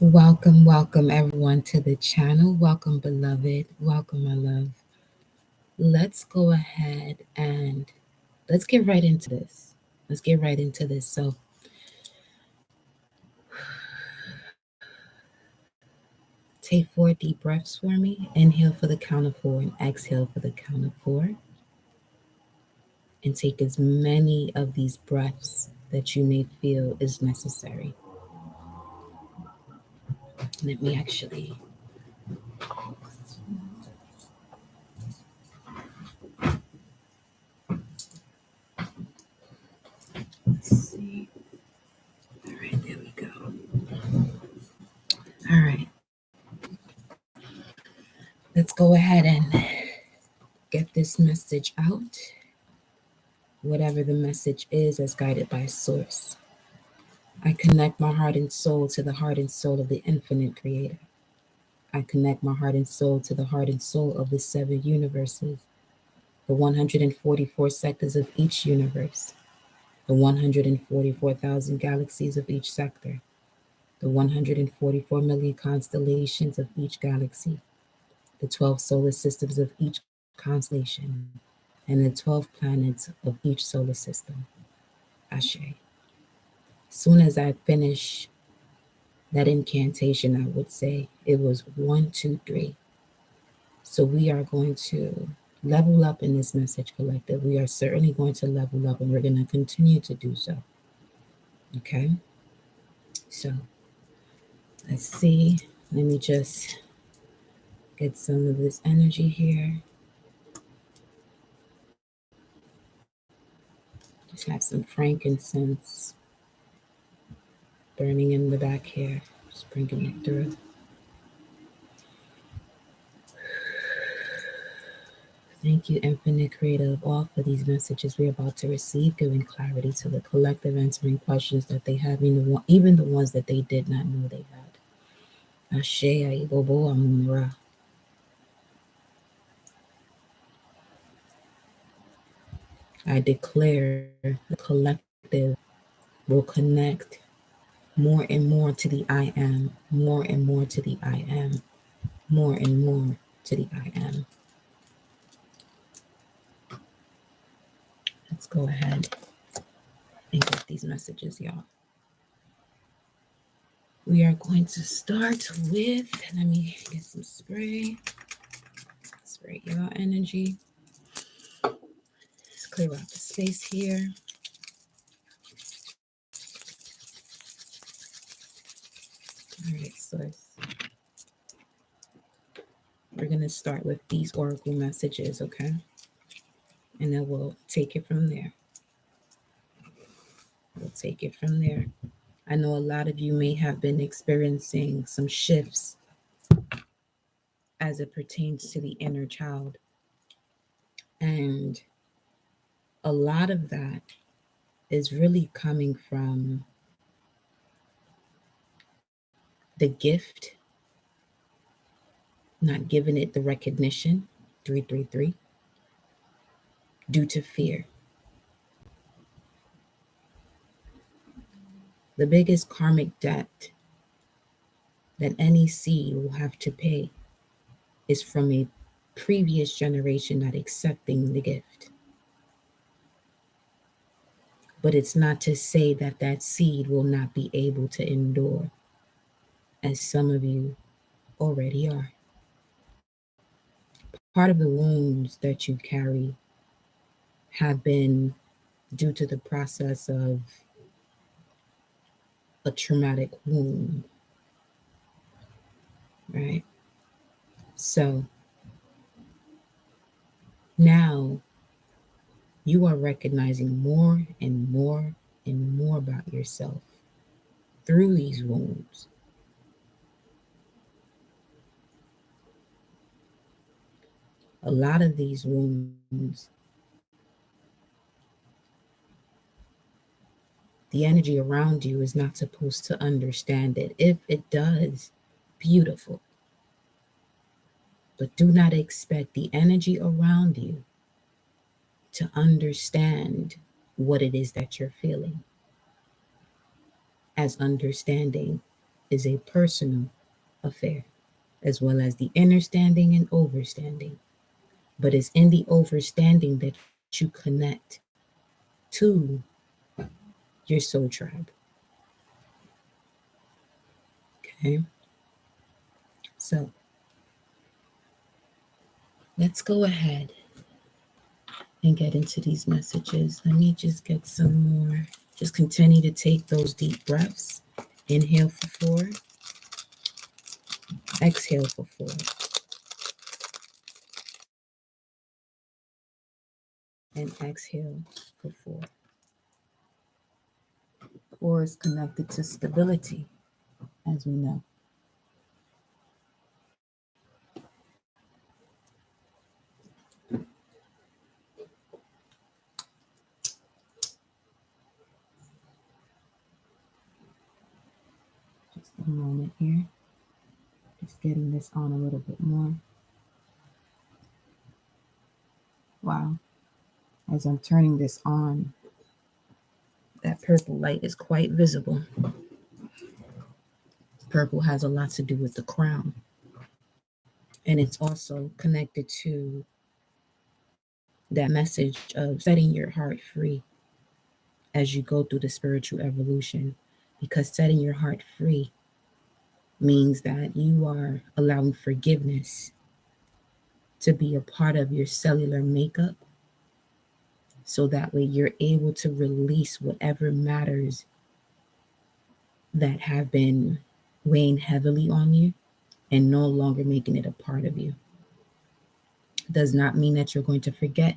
Welcome everyone to the channel. Welcome, beloved. Welcome, my love. Let's go ahead and let's get right into this. So, take 4 deep breaths for me. Inhale for the count of 4 and exhale for the count of 4. And take as many of these breaths that you may feel is necessary. Let me actually see. All right, there we go. All right. Let's go ahead and get this message out. Whatever the message is, as guided by Source. I connect my heart and soul to the heart and soul of the infinite creator. I connect my heart and soul to the heart and soul of the 7 universes, the 144 sectors of each universe, the 144,000 galaxies of each sector, the 144 million constellations of each galaxy, the 12 solar systems of each constellation, and the 12 planets of each solar system. Ashe. Soon as I finish that incantation, I would say it was 1, 2, 3. So we are going to level up in this message collective. We are certainly going to level up, and we're going to continue to do so. Okay? So let's see. Let me just get some of this energy here. Just have some frankincense burning in the back here. Just bringing it through. Thank you, Infinite Creator of all, for these messages we're about to receive, giving clarity to the collective, answering questions that they have, even the ones that they did not know they had. Ashe, Aibobo, Amunra. I declare the collective will connect more and more to the I am, more and more to the I am, more and more to the I am. Let's go ahead and get these messages, y'all. We are going to start with, let me get some spray. Spray y'all energy. Let's clear out the space here. All right, so we're going to start with these oracle messages, okay? And then we'll take it from there. I know a lot of you may have been experiencing some shifts as it pertains to the inner child. And a lot of that is really coming from the gift, not giving it the recognition, 333, due to fear. The biggest karmic debt that any seed will have to pay is from a previous generation not accepting the gift. But it's not to say that that seed will not be able to endure, as some of you already are. Part of the wounds that you carry have been due to the process of a traumatic wound, right? So now you are recognizing more and more and more about yourself through these wounds. A lot of these wounds, the energy around you is not supposed to understand it. If it does, beautiful. But do not expect the energy around you to understand what it is that you're feeling as understanding is a personal affair, as well as the understanding and overstanding. But it's in the overstanding that you connect to your soul tribe. Okay? So let's go ahead and get into these messages. Let me just get some more. Just continue to take those deep breaths. Inhale for 4. Exhale for 4. And exhale for 4. 4 is connected to stability, as we know. Just a moment here. Just getting this on a little bit more. Wow. As I'm turning this on, that purple light is quite visible. Purple has a lot to do with the crown. And it's also connected to that message of setting your heart free as you go through the spiritual evolution. Because setting your heart free means that you are allowing forgiveness to be a part of your cellular makeup. So that way you're able to release whatever matters that have been weighing heavily on you and no longer making it a part of you. Does not mean that you're going to forget.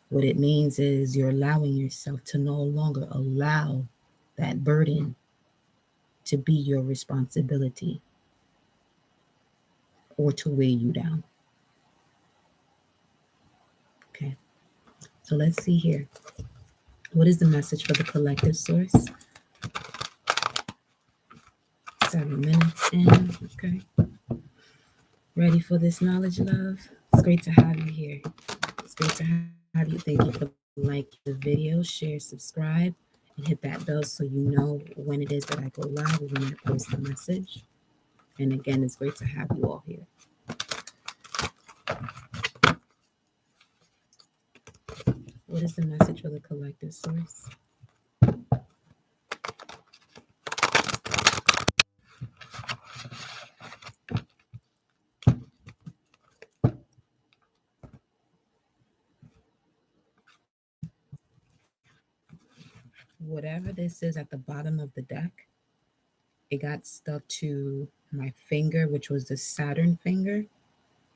What it means is you're allowing yourself to no longer allow that burden to be your responsibility or to weigh you down. Okay, so let's see here. What is the message for the collective source? 7 minutes in. Okay. Ready for this knowledge, love? It's great to have you here. It's great to have you. Thank you for liking the video, share, subscribe, and hit that bell so you know when it is that I go live or when I post a message. And again, it's great to have you all here. What is the message for the collective source? Whatever this is at the bottom of the deck, it got stuck to my finger, which was the Saturn finger.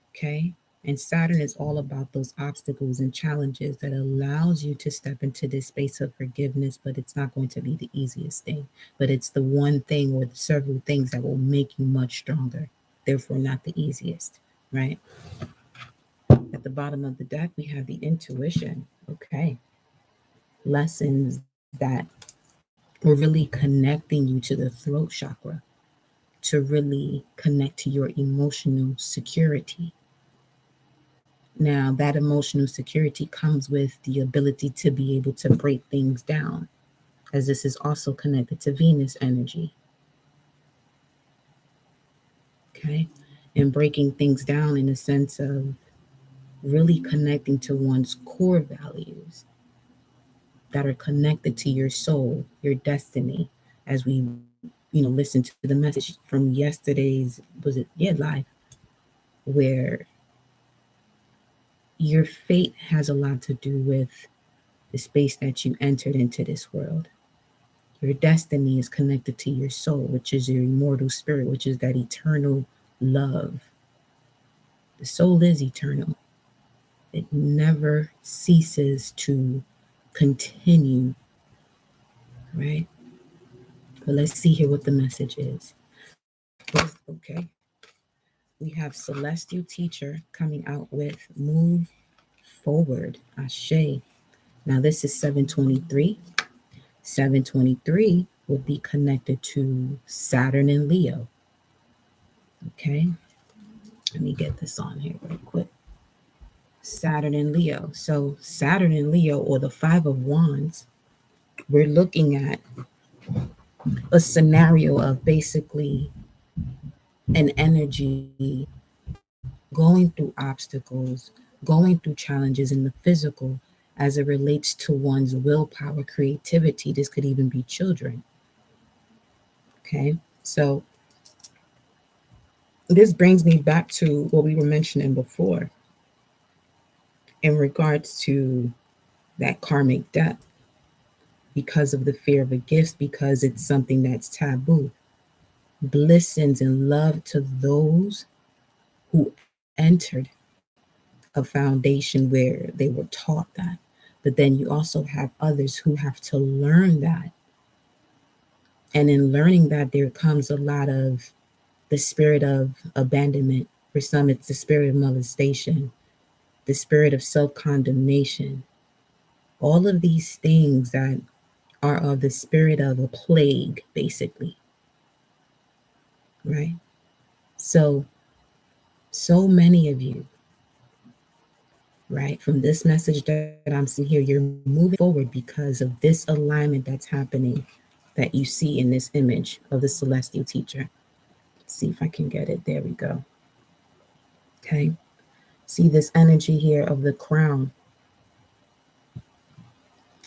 Okay. And Saturn is all about those obstacles and challenges that allows you to step into this space of forgiveness, but it's not going to be the easiest thing. But it's the one thing or several things that will make you much stronger. Therefore, not the easiest, right? At the bottom of the deck, we have the intuition. Okay. Lessons that were really connecting you to the throat chakra to really connect to your emotional security. Now, that emotional security comes with the ability to be able to break things down, as this is also connected to Venus energy. Okay. And breaking things down in a sense of really connecting to one's core values that are connected to your soul, your destiny, as we, listen to the message from yesterday's, live, where your fate has a lot to do with the space that you entered into this world. Your destiny is connected to your soul, which is your immortal spirit, which is that eternal love. The soul is eternal. It never ceases to continue, right? But let's see here what the message is. Okay. We have Celestial Teacher coming out with Move Forward, Ashe. Now this is 723. 723 would be connected to Saturn and Leo. Okay. Let me get this on here real quick. Saturn and Leo. So Saturn and Leo, or the 5 of Wands, we're looking at a scenario of basically an energy going through obstacles, going through challenges in the physical as it relates to one's willpower, creativity. This could even be children. Okay. So this brings me back to what we were mentioning before in regards to that karmic debt because of the fear of a gift, because it's something that's taboo. Blessings and love to those who entered a foundation where they were taught that. But then you also have others who have to learn that. And in learning that, there comes a lot of the spirit of abandonment. For some, it's the spirit of molestation, the spirit of self condemnation. All of these things that are of the spirit of a plague, basically, right? So, so many of you, right, from this message that I'm seeing here, you're moving forward because of this alignment that's happening that you see in this image of the celestial teacher. See if I can get it. There we go. Okay. See this energy here of the crown.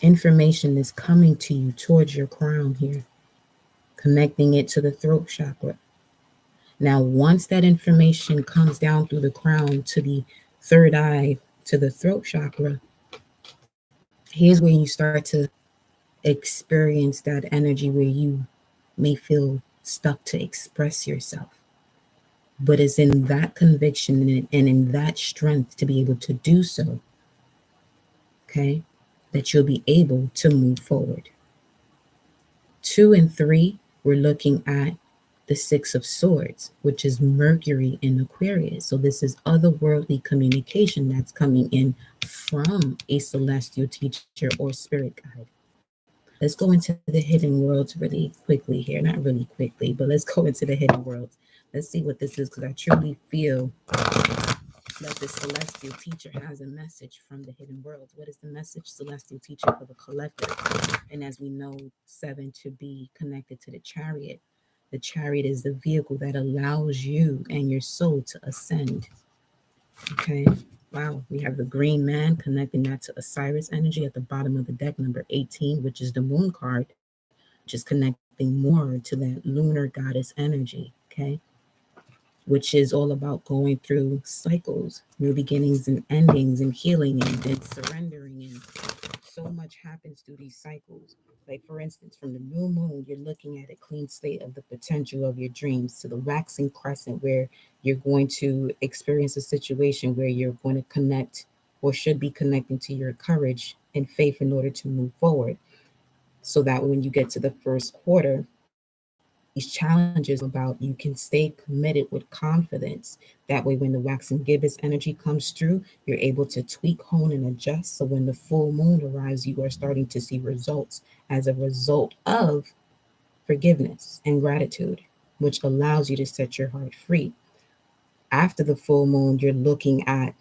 Information is coming to you towards your crown here, connecting it to the throat chakra. Now, once that information comes down through the crown to the third eye, to the throat chakra, here's when you start to experience that energy where you may feel stuck to express yourself. But it's in that conviction and in that strength to be able to do so, okay, that you'll be able to move forward. 2 and 3, we're looking at the Six of Swords, which is Mercury in Aquarius. So this is otherworldly communication that's coming in from a celestial teacher or spirit guide. Let's go into the hidden worlds really quickly here. Not really quickly, but let's go into the hidden worlds. Let's see what this is, because I truly feel that the celestial teacher has a message from the hidden worlds. What is the message, celestial teacher, for the collective? And as we know, 7 to be connected to the chariot. The chariot is the vehicle that allows you and your soul to ascend. Okay. Wow. We have the green man connecting that to Osiris energy at the bottom of the deck, number 18, which is the moon card, which is connecting more to that lunar goddess energy. Okay. Which is all about going through cycles, new beginnings and endings, and healing and then surrendering. And so much happens through these cycles. Like, for instance, from the new moon, you're looking at a clean slate of the potential of your dreams, to the waxing crescent, where you're going to experience a situation where you're going to connect, or should be connecting, to your courage and faith in order to move forward. So that when you get to the first quarter, these challenges about, you can stay committed with confidence. That way, when the waxing gibbous energy comes through, you're able to tweak, hone, and adjust. So when the full moon arrives, you are starting to see results as a result of forgiveness and gratitude, which allows you to set your heart free. After the full moon, you're looking at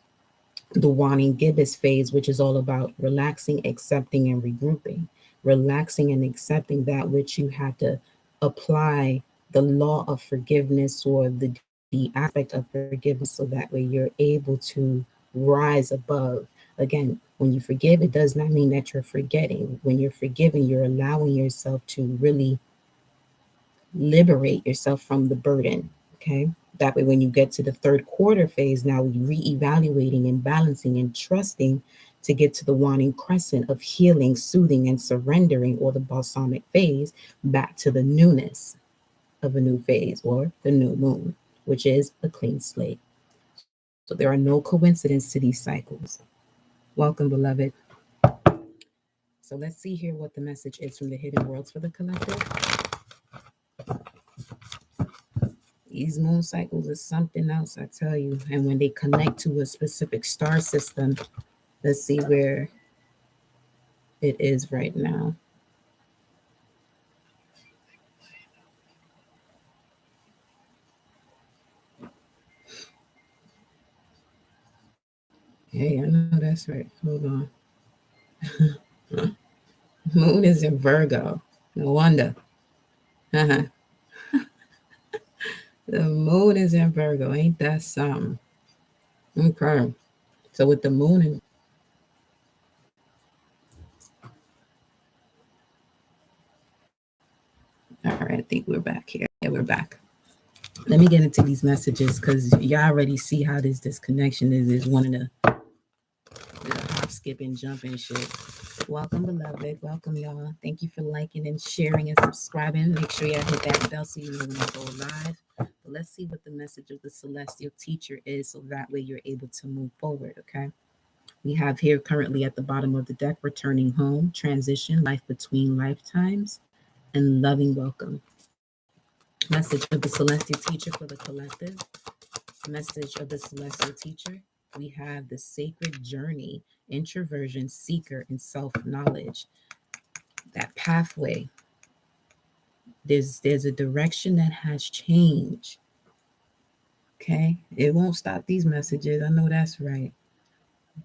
the Waning Gibbous phase, which is all about relaxing, accepting, and regrouping. Relaxing and accepting that which you had to apply the law of forgiveness, or the aspect of forgiveness, so that way you're able to rise above. Again, when you forgive, it does not mean that you're forgetting. When you're forgiving, you're allowing yourself to really liberate yourself from the burden. Okay. That way, when you get to the third quarter phase, now reevaluating and balancing and trusting to get to the waning crescent of healing, soothing, and surrendering, or the balsamic phase, back to the newness of a new phase, or the new moon, which is a clean slate. So there are no coincidences to these cycles. Welcome, beloved. So let's see here what the message is from the hidden worlds for the collective. These moon cycles is something else, I tell you. And when they connect to a specific star system, let's see where it is right now. Hey, I know that's right. Hold on. Moon is in Virgo. No wonder. The moon is in Virgo. Ain't that something? Okay. So with the moon and all right, I think we're back here. Yeah, we're back. Let me get into these messages because y'all already see how this connection is one of the hop, skip, and jumping shit. Welcome, beloved. Welcome, y'all. Thank you for liking and sharing and subscribing. Make sure y'all hit that bell so you know when I go live. But let's see what the message of the celestial teacher is so that way you're able to move forward, okay? We have here currently at the bottom of the deck, returning home, transition, life between lifetimes, and loving welcome. Message of the celestial teacher for the collective. Message of the celestial teacher. We have the sacred journey, introversion, seeker, and self-knowledge. That pathway. There's a direction that has changed. Okay? It won't stop these messages. I know that's right.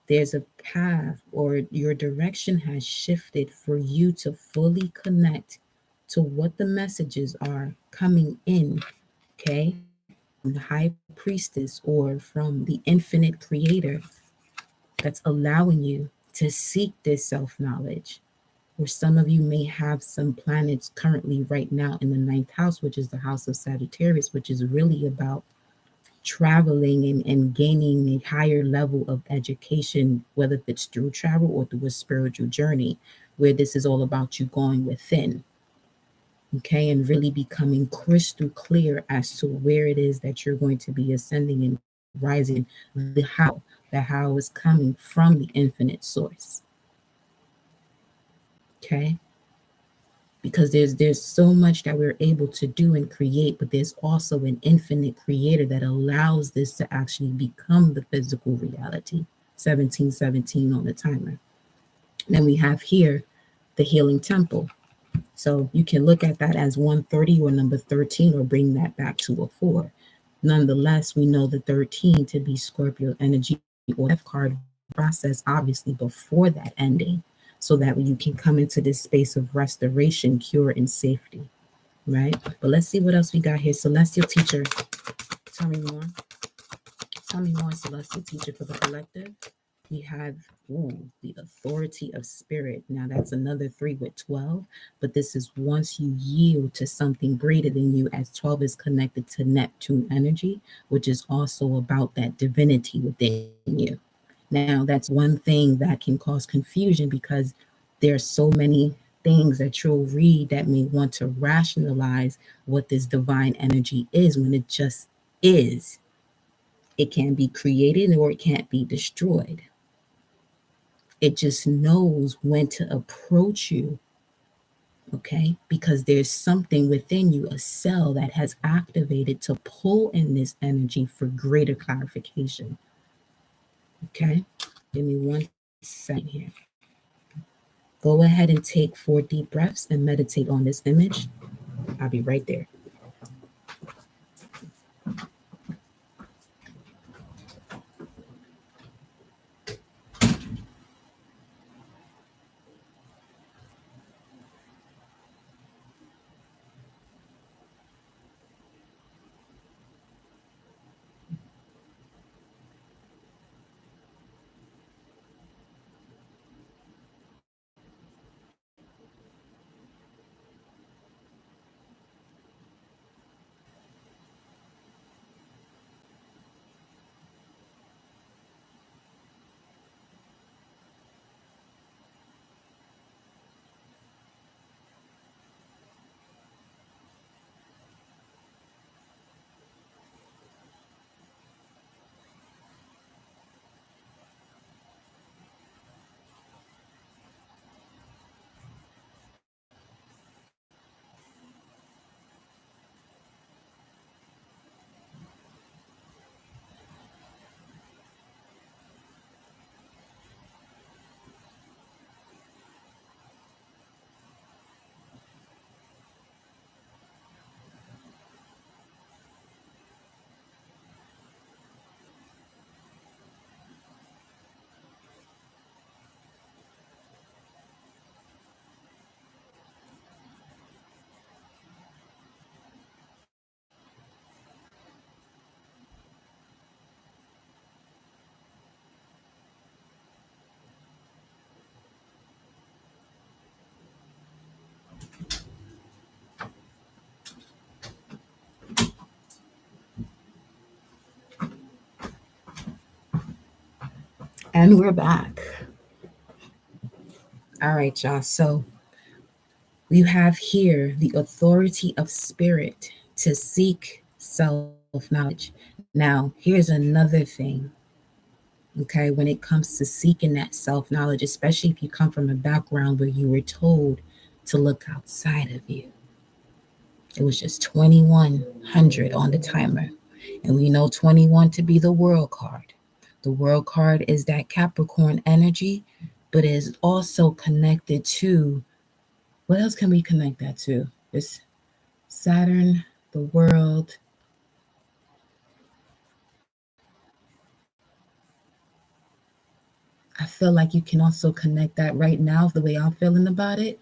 There's a path or your direction has shifted for you to fully connect to what the messages are coming in, okay? From the high priestess or from the infinite creator that's allowing you to seek this self-knowledge. Or some of you may have some planets currently right now in the ninth house, which is the house of Sagittarius, which is really about traveling and gaining a higher level of education, whether it's through travel or through a spiritual journey, where this is all about you going within, okay, and really becoming crystal clear as to where it is that you're going to be ascending and rising, the how is coming from the infinite source, okay? Because there's so much that we're able to do and create, but there's also an infinite creator that allows this to actually become the physical reality. 1717 on the timer. Then we have here the healing temple. So you can look at that as 130 or number 13 or bring that back to a 4. Nonetheless, we know the 13 to be Scorpio energy or death card process, obviously before that ending, so that you can come into this space of restoration, cure, and safety, right? But let's see what else we got here. Celestial teacher, tell me more. Tell me more, celestial teacher for the collective. We have the authority of spirit. Now that's another 3 with 12, but this is once you yield to something greater than you, as 12 is connected to Neptune energy, which is also about that divinity within you. Now that's one thing that can cause confusion because there's so many things that you'll read that may want to rationalize what this divine energy is when it just is. It can be created or it can't be destroyed. It just knows when to approach you, okay? Because there's something within you, a cell that has activated to pull in this energy for greater clarification, okay? Give me 1 second here. Go ahead and take 4 deep breaths and meditate on this image. I'll be right there. And we're back. All right, y'all. So we have here the authority of spirit to seek self-knowledge. Now, here's another thing, okay, when it comes to seeking that self-knowledge, especially if you come from a background where you were told to look outside of you. It was just 2100 on the timer. And we know 21 to be the world card. The world card is that Capricorn energy, but is also connected to, what else can we connect that to? It's Saturn, the world. I feel like you can also connect that right now, the way I'm feeling about it,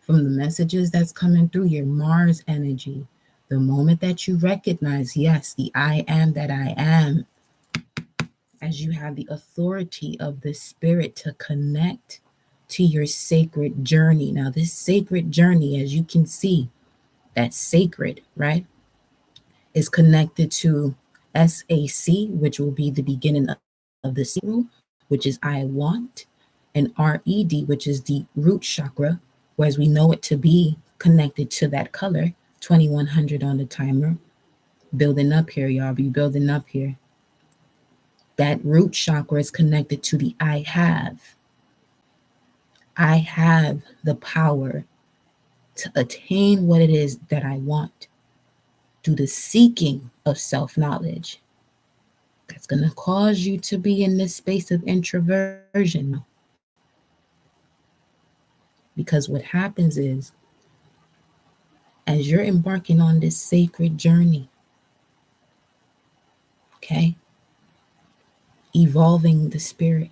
from the messages that's coming through your Mars energy. The moment that you recognize, yes, the I am that I am, as you have the authority of the spirit to connect to your sacred journey. Now, this sacred journey, as you can see, that's sacred, right, is connected to SAC, which will be the beginning of the C, which is I want, and RED, which is the root chakra, whereas we know it to be connected to that color, 2100 on the timer. Building up here, y'all, be building up here. That root chakra is connected to the I have. I have the power to attain what it is that I want through the seeking of self-knowledge. That's going to cause you to be in this space of introversion. Because what happens is, as you're embarking on this sacred journey, okay, evolving the spirit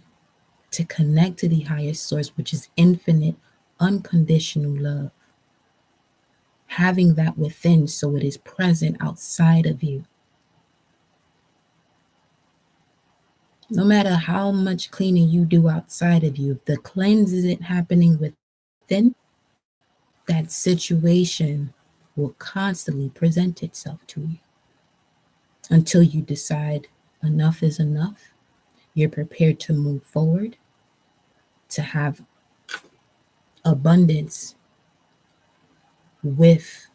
to connect to the highest source, which is infinite, unconditional love, having that within so it is present outside of you. No matter how much cleaning you do outside of you, if the cleanse isn't happening within, that situation will constantly present itself to you until you decide enough is enough. You're prepared to move forward, to have abundance with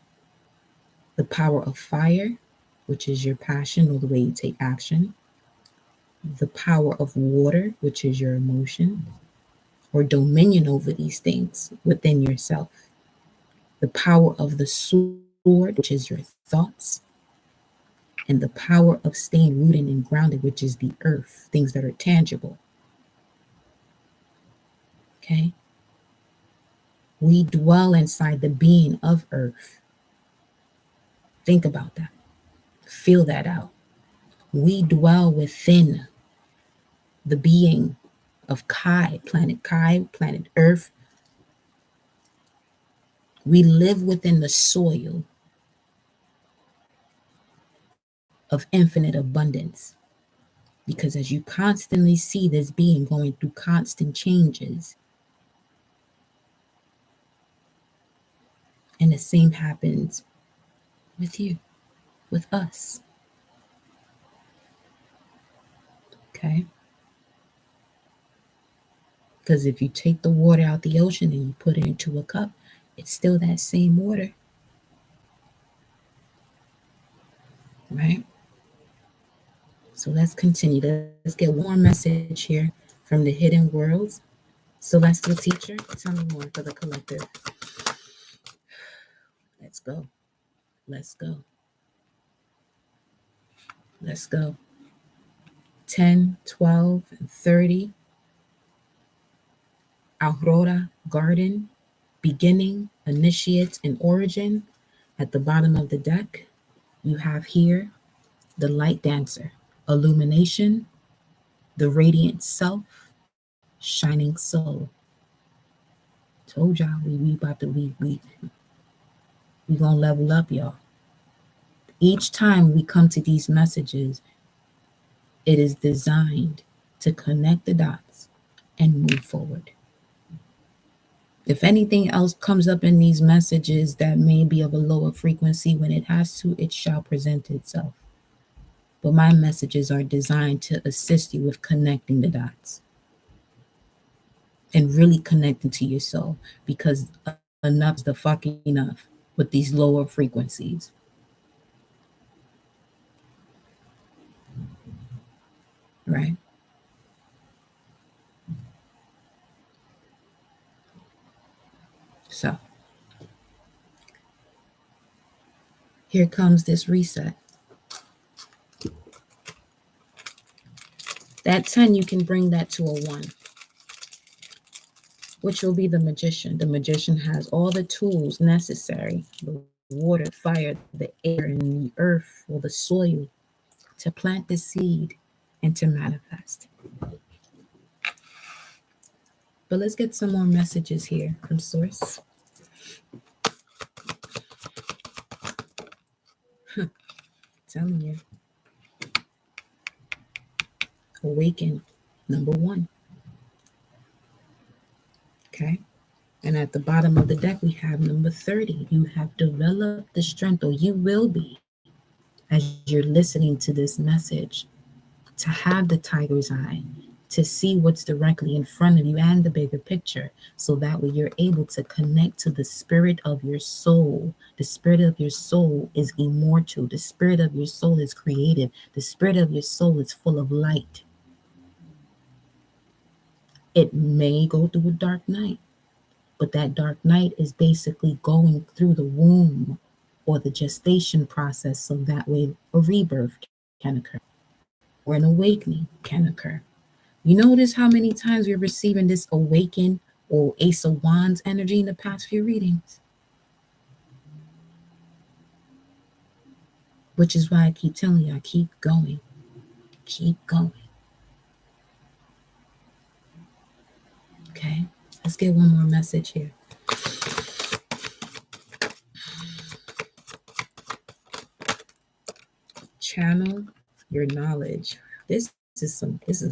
the power of fire, which is your passion or the way you take action, the power of water, which is your emotion or dominion over these things within yourself, the power of the sword, which is your thoughts, and the power of staying rooted and grounded, which is the earth, things that are tangible. Okay? We dwell inside the being of earth. Think about that. Feel that out. We dwell within the being of Kai, planet Earth. We live within the soil of infinite abundance. Because as you constantly see this being going through constant changes, and the same happens with you, with us. Okay? Because if you take the water out the ocean and you put it into a cup, it's still that same water. Right? So let's continue. Let's get one more message here from the hidden worlds. Celestial teacher, tell me more for the collective. Let's go. Let's go. Let's go. 10, 12, and 30. Aurora, garden, beginning, initiates, and origin. At the bottom of the deck, you have here the light dancer, illumination, the radiant self, shining soul. Told y'all we about to we gonna level up, y'all. Each time we come to these messages, it is designed to connect the dots and move forward. If anything else comes up in these messages that may be of a lower frequency, when it has to, it shall present itself. But my messages are designed to assist you with connecting the dots. and really connecting to your soul, because enough is the fucking enough with these lower frequencies. Right? So here comes this reset. That 10, you can bring that to a 1, which will be the magician. The magician has all the tools necessary, the water, fire, the air, and the earth or the soil to plant the seed and to manifest. But let's get some more messages here from Source. Telling you. Awaken, number 1. Okay. And at the bottom of the deck, we have number 30. You have developed the strength, or you will be, as you're listening to this message, to have the tiger's eye, to see what's directly in front of you and the bigger picture. So that way you're able to connect to the spirit of your soul. The spirit of your soul is immortal. The spirit of your soul is creative. The spirit of your soul is full of light. It may go through a dark night, but that dark night is basically going through the womb or the gestation process, so that way a rebirth can occur or an awakening can occur. You notice how many times we're receiving this awaken or Ace of Wands energy in the past few readings? Which is why I keep telling you, I keep going. Keep going. Okay, let's get one more message here. Channel your knowledge. This is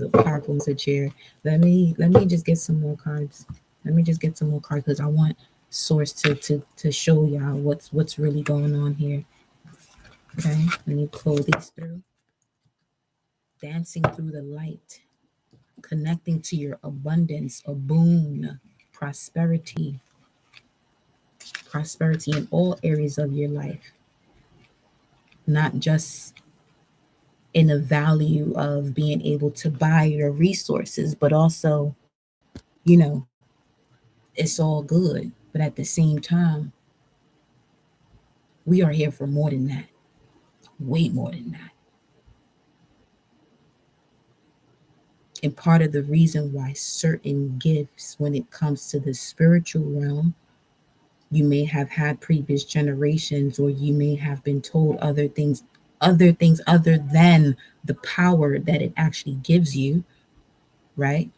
a powerful message here. Let me just get some more cards. Let me just get some more cards because I want Source to show y'all what's really going on here. Okay, let me pull these through. Dancing through the light, connecting to your abundance, a boon, prosperity in all areas of your life, not just in the value of being able to buy your resources, but also, you know, it's all good. But at the same time, we are here for more than that, way more than that. And part of the reason why certain gifts, when it comes to the spiritual realm, you may have had previous generations, or you may have been told other things other than the power that it actually gives you, right?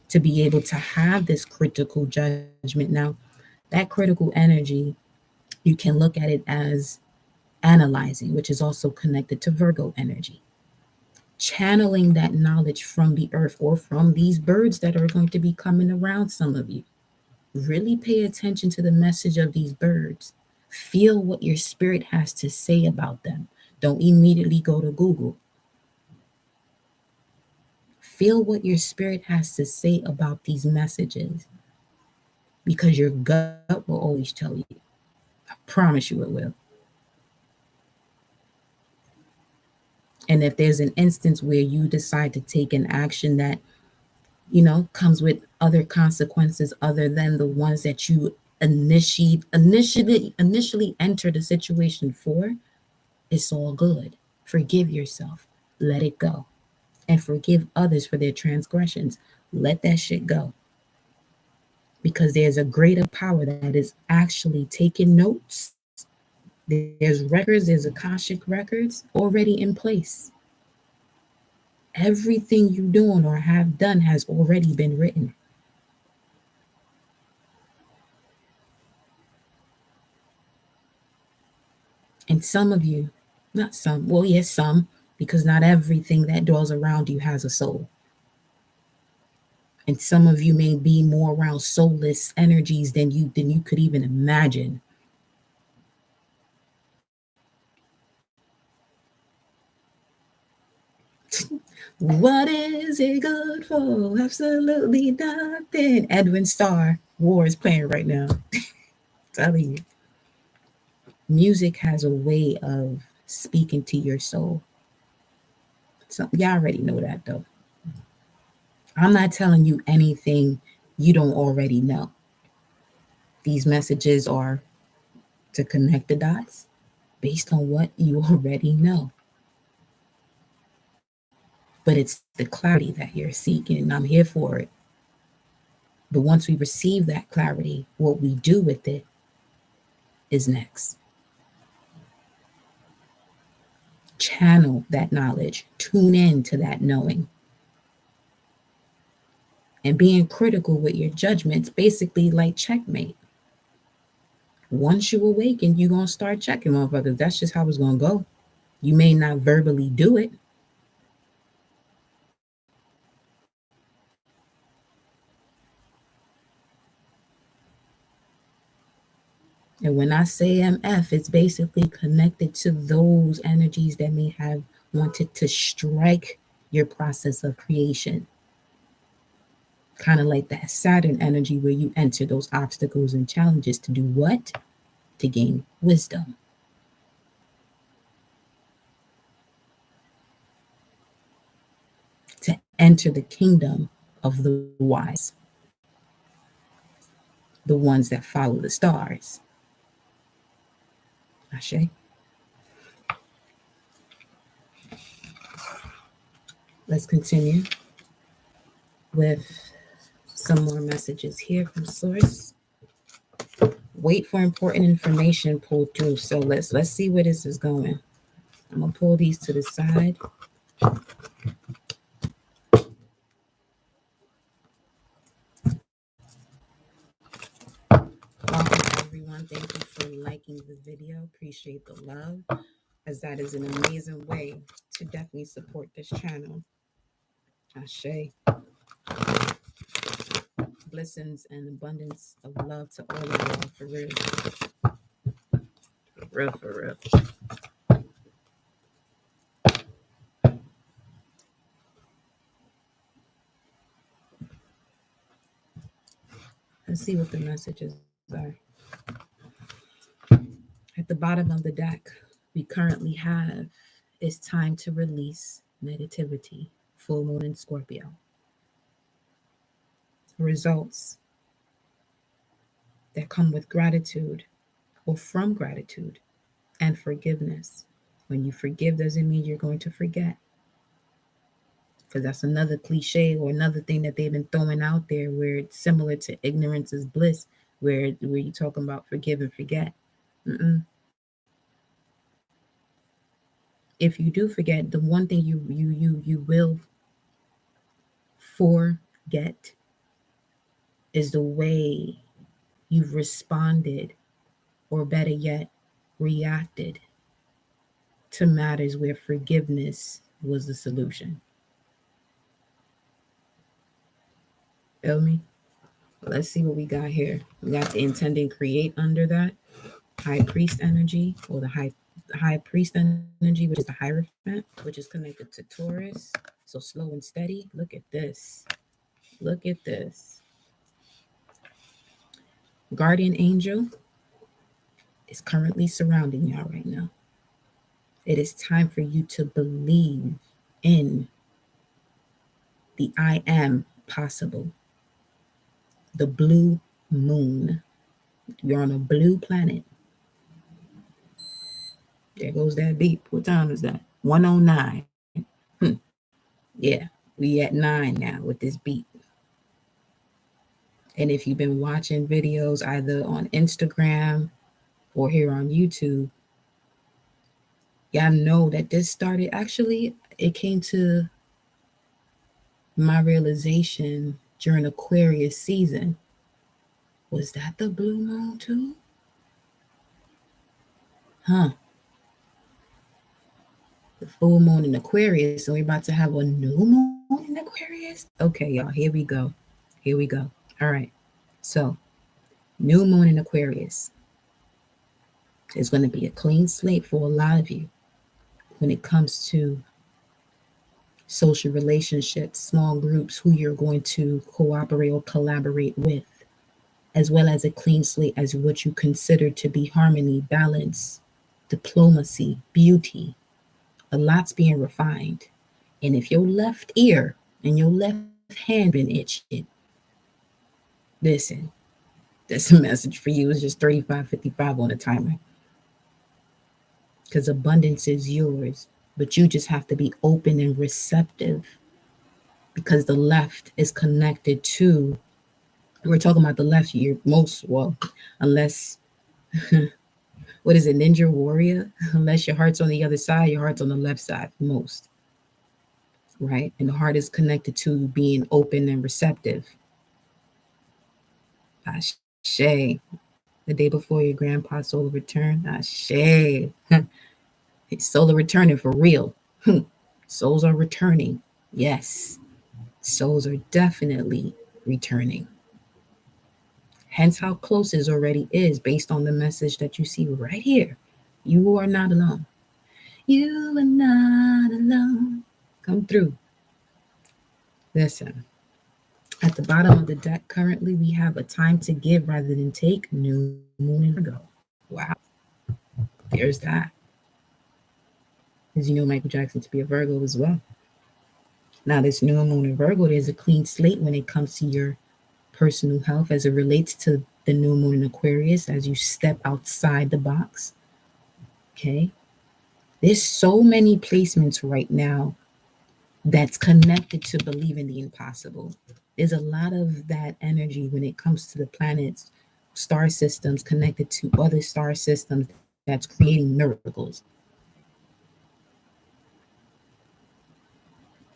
To be able to have this critical judgment. Now, that critical energy, you can look at it as analyzing, which is also connected to Virgo energy. Channeling that knowledge from the earth or from these birds that are going to be coming around some of you. Really pay attention to the message of these birds. Feel what your spirit has to say about them. Don't immediately go to Google. Feel what your spirit has to say about these messages, because your gut will always tell you. I promise you it will. And if there's an instance where you decide to take an action that, comes with other consequences other than the ones that you initially enter the situation for, it's all good. Forgive yourself. Let it go. And forgive others for their transgressions. Let that shit go. Because there's a greater power that is actually taking notes. There's records, there's Akashic records already in place. Everything you doing or have done has already been written. And some of you, not some, well, yes, some, because not everything that dwells around you has a soul. And some of you may be more around soulless energies than you could even imagine. What is it good for? Absolutely nothing. Edwin Starr War is playing right now. Telling you. Music has a way of speaking to your soul. So y'all already know that though. I'm not telling you anything you don't already know. These messages are to connect the dots based on what you already know. But it's the clarity that you're seeking, and I'm here for it. But once we receive that clarity, what we do with it is next. Channel that knowledge, tune in to that knowing. And being critical with your judgments, basically like checkmate. Once you awaken, you're going to start checking motherfuckers. That's just how it's going to go. You may not verbally do it. And when I say MF, it's basically connected to those energies that may have wanted to strike your process of creation. Kind of like that Saturn energy where you enter those obstacles and challenges to do what? To gain wisdom. To enter the kingdom of the wise. The ones that follow the stars. Ashe. Let's continue with some more messages here from source. Wait for important information pulled through. So let's see where this is going. I'm gonna pull these to the side. Welcome everyone. Thank you for liking the video. Appreciate the love, as that is an amazing way to definitely support this channel. Ashe. Blessings and abundance of love to all of y'all, for real. For real, for real. Let's see what the messages are. At the bottom of the deck, we currently have "It's time to release negativity." Full moon in Scorpio. Results that come with gratitude or from gratitude and forgiveness. When you forgive doesn't mean you're going to forget. Because that's another cliche or another thing that they've been throwing out there where it's similar to ignorance is bliss, where you're talking about forgive and forget. If you do forget, the one thing you will forget is the way you've responded, or better yet, reacted to matters where forgiveness was the solution. Feel me? Let's see what we got here. We got the intending create under that. High priest energy, or the high priest energy, which is the Hierophant, which is connected to Taurus. So slow and steady. Look at this. Look at this. Guardian angel is currently surrounding y'all right now. It is time for you to believe in the I am possible. The blue moon. You're on a blue planet. There goes that beep. What time is that? 1:09. Yeah, we at 9 now with this beep. And if you've been watching videos either on Instagram or here on YouTube, y'all know that this started, actually, it came to my realization during Aquarius season. Was that the blue moon too? Huh. The full moon in Aquarius, and we're about to have a new moon in Aquarius. Okay, y'all, here we go. Here we go. All right. So, new moon in Aquarius is going to be a clean slate for a lot of you when it comes to social relationships, small groups, who you're going to cooperate or collaborate with, as well as a clean slate as what you consider to be harmony, balance, diplomacy, beauty. A lot's being refined. And if your left ear and your left hand been itching, listen, that's a message for you. It's just 35:55 on the timer. Because abundance is yours, but you just have to be open and receptive, because the left is connected to, we're talking about the left here most, well, unless, what is it, Ninja Warrior? Unless your heart's on the other side, your heart's on the left side most, right? And the heart is connected to being open and receptive. Ashe. The day before your grandpa's solar return. Ashe. It's solar returning for real. Souls are returning. Yes. Souls are definitely returning. Hence how close it already is based on the message that you see right here. You are not alone. You are not alone. Come through. Listen. At the bottom of the deck currently, we have a time to give rather than take. New moon in Virgo. Wow. There's that. As you know, Michael Jackson to be a Virgo as well. Now, this new moon in Virgo, there's a clean slate when it comes to your personal health as it relates to the new moon in Aquarius as you step outside the box. Okay. There's so many placements right now that's connected to believing the impossible. There's a lot of that energy when it comes to the planets, star systems connected to other star systems that's creating miracles.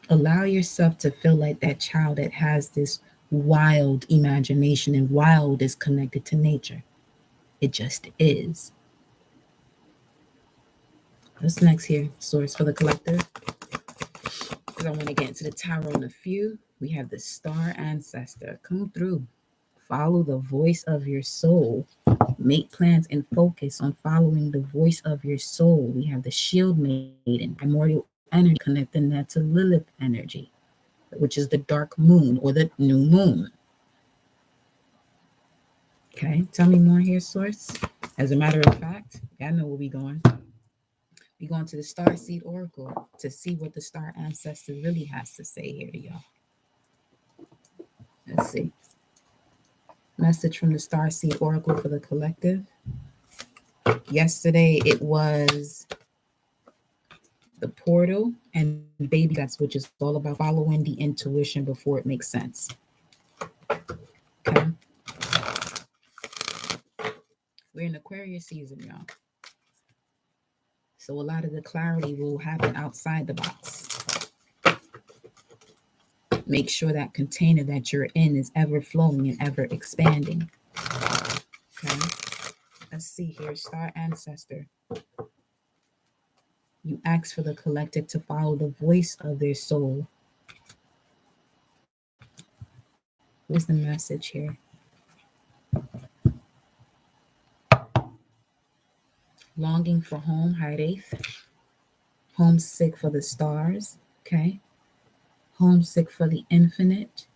Allow yourself to feel like that child that has this wild imagination, and wild is connected to nature. It just is. What's next here? Source for the collective. Because I want to get into the tarot in a few. We have the star ancestor. Come through. Follow the voice of your soul. Make plans and focus on following the voice of your soul. We have the shield maiden, primordial energy, connecting that to Lilith energy, which is the dark moon or the new moon. Okay, tell me more here, Source. As a matter of fact, I know where we're going. We're going to the Starseed Oracle to see what the star ancestor really has to say here to y'all. Let's see. Message from the Starseed Oracle for the collective. Yesterday it was the portal and baby steps, which is all about following the intuition before it makes sense. Okay. We're in Aquarius season, y'all. So a lot of the clarity will happen outside the box. Make sure that container that you're in is ever flowing and ever expanding. Okay. Let's see here. Star ancestor. You ask for the collective to follow the voice of their soul. What's the message here? Longing for home, height 8th. Homesick for the stars. Okay. Homesick for the infinite.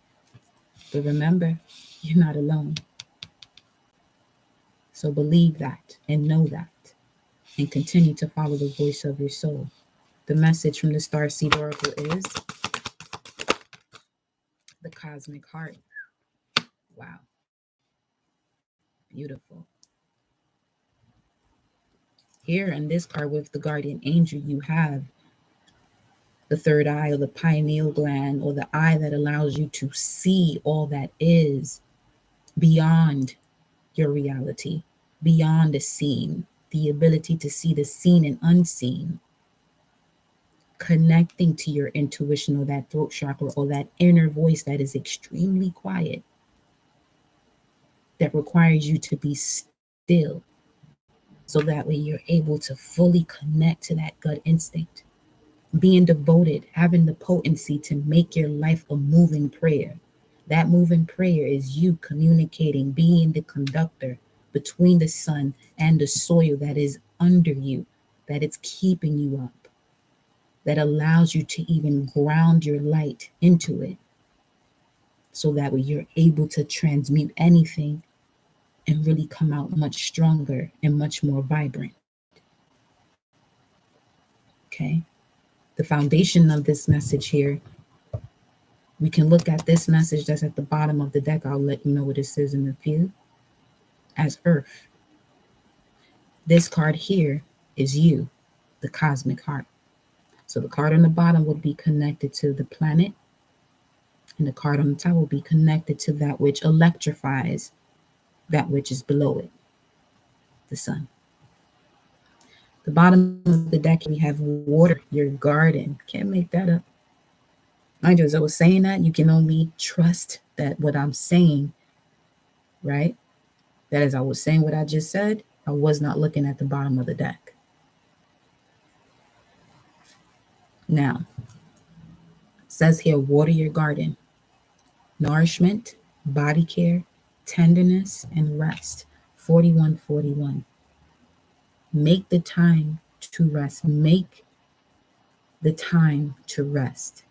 But remember, you're not alone. So believe that and know that. And continue to follow the voice of your soul. The message from the Starseed Oracle is the cosmic heart. Wow. Beautiful. Here in this card with the guardian angel, you have the third eye or the pineal gland, or the eye that allows you to see all that is beyond your reality, beyond the seen, the ability to see the seen and unseen. Connecting to your intuition or that throat chakra or that inner voice that is extremely quiet, that requires you to be still, so that way you're able to fully connect to that gut instinct. Being devoted, having the potency to make your life a moving prayer. That moving prayer is you communicating, being the conductor between the sun and the soil that is under you, that it's keeping you up. that allows you to even ground your light into it. So that way you're able to transmute anything and really come out much stronger and much more vibrant. Okay? The foundation of this message here, we can look at this message that's at the bottom of the deck. I'll let you know what this is in a few. As Earth. This card here is you, the cosmic heart. So the card on the bottom would be connected to the planet, and the card on the top will be connected to that which electrifies that which is below it, the sun. The bottom of the deck, we have water your garden. Can't make that up. Mind you, as I was saying that, you can only trust that what I'm saying, right? That as I was saying what I just said, I was not looking at the bottom of the deck. Now, it says here, water your garden. Nourishment, body care, tenderness, and rest. 4141. Make the time to rest. Make the time to rest.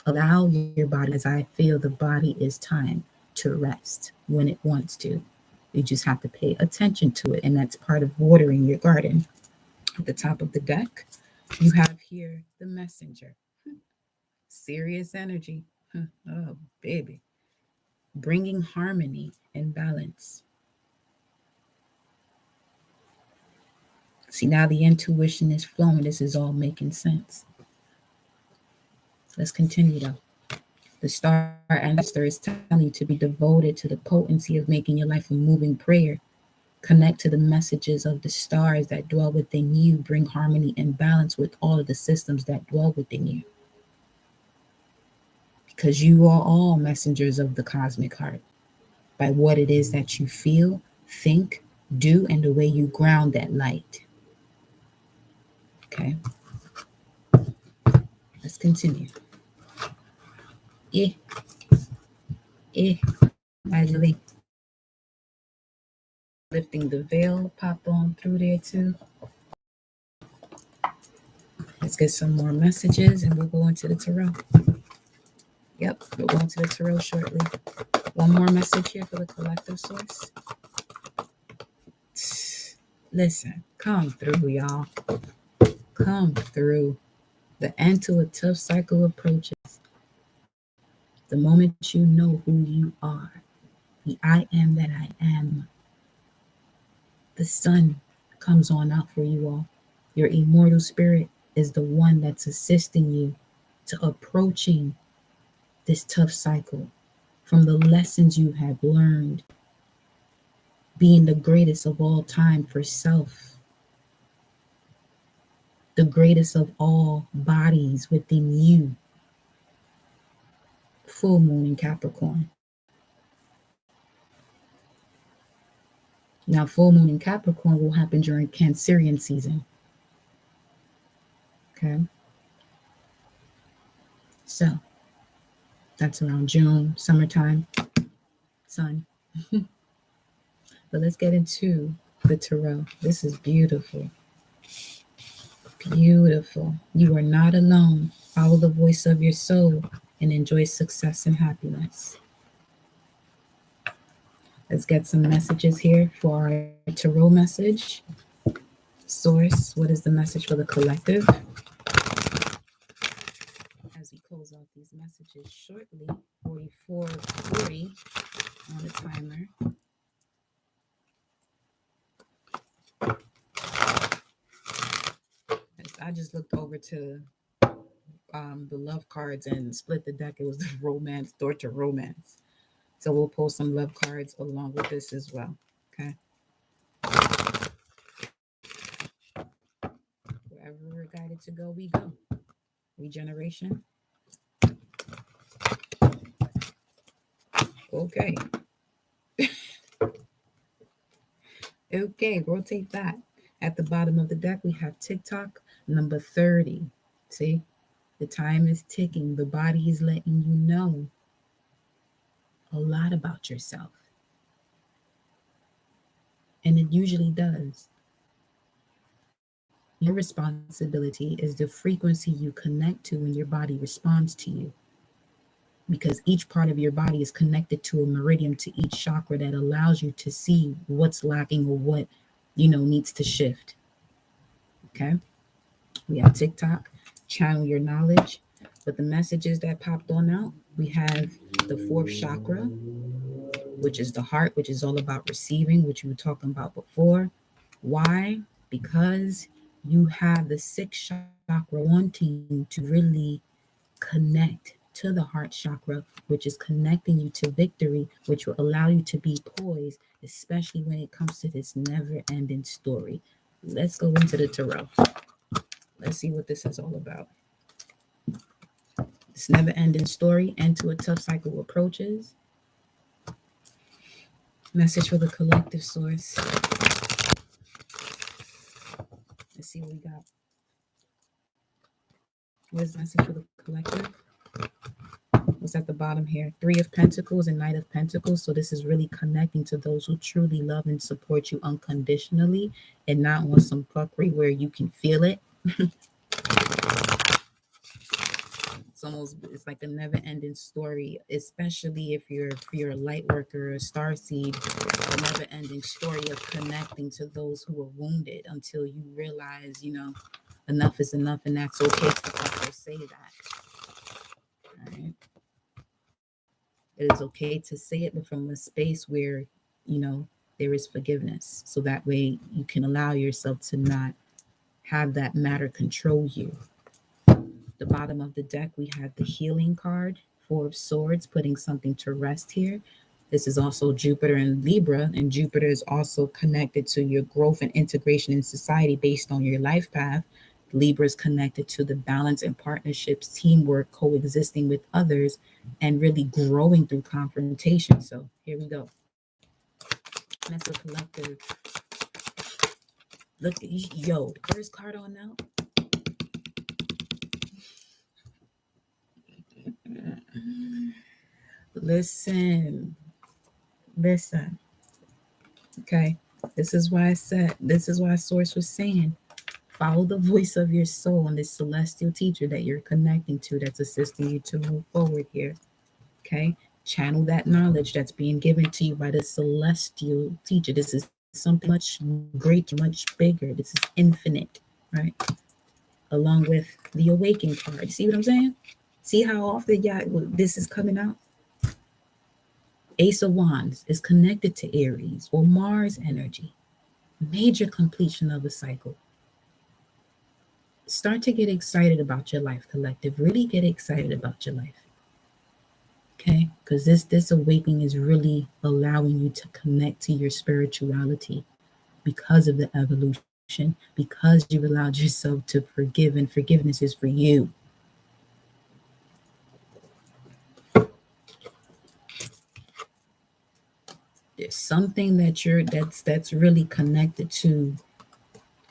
Allow your body, as I feel the body is time to rest when it wants to. You just have to pay attention to it, and that's part of watering your garden. At the top of the deck, you have here the messenger. Serious energy. Oh, baby. Bringing harmony and balance. See, now the intuition is flowing. This is all making sense. Let's continue though. The star ancestor is telling you to be devoted to the potency of making your life a moving prayer. Connect to the messages of the stars that dwell within you. Bring harmony and balance with all of the systems that dwell within you. Because you are all messengers of the cosmic heart by what it is that you feel, think, do, and the way you ground that light. Okay. Let's continue. Actually, lifting the veil popped on through there too. Let's get some more messages and we'll go into the tarot. Yep, we'll go into the tarot shortly. One more message here for the collective source. Listen, come through, y'all. Come through. The end to a tough cycle approaches. The moment you know who you are, the I am that I am, the sun comes on out for you all. Your immortal spirit is the one that's assisting you to approaching this tough cycle from the lessons you have learned, being the greatest of all time for self, the greatest of all bodies within you. Full moon in Capricorn. Now, full moon in Capricorn will happen during Cancerian season. Okay. So, that's around June, summertime, sun. But let's get into the tarot. This is beautiful. Beautiful. You are not alone. Follow the voice of your soul and enjoy success and happiness. Let's get some messages here for our tarot message. Source, what is the message for the collective? As we close out these messages shortly, 44:40 on the timer. I just looked over to the love cards and split the deck. It was the romance, door to romance. So we'll pull some love cards along with this as well. Okay. Wherever we're guided to go, we go. Regeneration. Okay. Okay, rotate that. At the bottom of the deck, we have TikTok number 30. See, the time is ticking. The body is letting you know a lot about yourself. And it usually does. Your responsibility is the frequency you connect to when your body responds to you. Because each part of your body is connected to a meridian, to each chakra, that allows you to see what's lacking or what, needs to shift. Okay. We have TikTok, channel your knowledge. But the messages that popped on out, we have the fourth chakra, which is the heart, which is all about receiving, which we were talking about before. Why? Because you have the sixth chakra wanting to really connect to the heart chakra, which is connecting you to victory, which will allow you to be poised, especially when it comes to this never ending story. Let's go into the tarot. Let's see what this is all about. This never ending story, end to a tough cycle approaches. Message for the collective source. Let's see what we got. What is the message for the collective? What's at the bottom here? Three of Pentacles and Knight of Pentacles. So this is really connecting to those who truly love and support you unconditionally, and not on some fuckery where you can feel it. It's like a never-ending story, especially if you're a light worker or a starseed. A never-ending story of connecting to those who are wounded until you realize, enough is enough, and that's okay to also say that. All right. It is okay to say it, but from a space where, there is forgiveness. So that way you can allow yourself to not have that matter control you. The bottom of the deck, we have the healing card, Four of Swords, putting something to rest here. This is also Jupiter and Libra, and Jupiter is also connected to your growth and integration in society based on your life path. Libra is connected to the balance and partnerships, teamwork, coexisting with others, and really growing through confrontation. So here we go. That's a collective. Look, first card on now. Listen. Okay. This is why Source was saying, follow the voice of your soul and this celestial teacher that you're connecting to that's assisting you to move forward here. Okay. Channel that knowledge that's being given to you by the celestial teacher. This is something much greater, much bigger. This is infinite, right? Along with the awakening card. See what I'm saying? See how often this is coming out? Ace of Wands is connected to Aries or Mars energy. Major completion of a cycle. Start to get excited about your life, collective. Really get excited about your life. Okay? Because this awakening is really allowing you to connect to your spirituality because of the evolution, because you've allowed yourself to forgive, and forgiveness is for you. There's something that's really connected to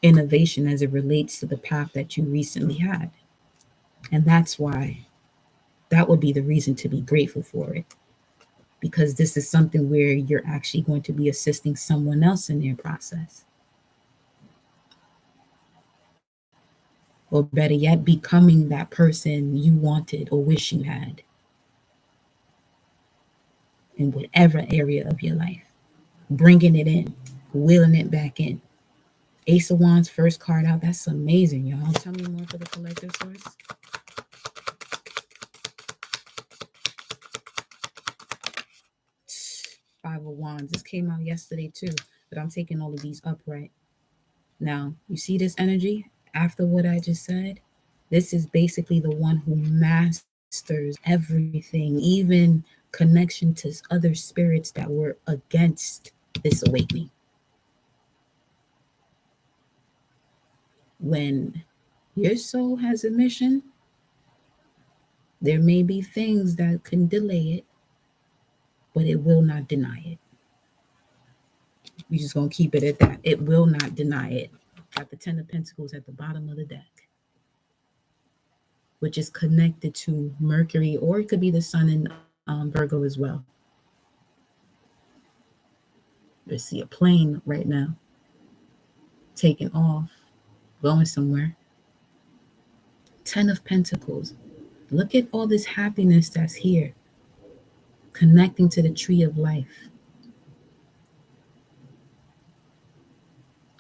innovation as it relates to the path that you recently had. And that's why that would be the reason to be grateful for it. Because this is something where you're actually going to be assisting someone else in their process. Or better yet, becoming that person you wanted or wish you had in whatever area of your life. Bringing it in, wheeling it back in. Ace of Wands, first card out. That's amazing, y'all. Tell me more for the collective source. Five of Wands. This came out yesterday too, but I'm taking all of these upright. Now, you see this energy after what I just said? This is basically the one who masters everything, even connection to other spirits that were against this awakening. When your soul has a mission, there may be things that can delay it, but it will not deny it. We're just going to keep it at that. It will not deny it. Got the Ten of Pentacles at the bottom of the deck, which is connected to Mercury, or it could be the Sun in Virgo as well. Let's see a plane right now taking off. going somewhere. 10 of Pentacles. Look at all this happiness that's here, connecting to the tree of life.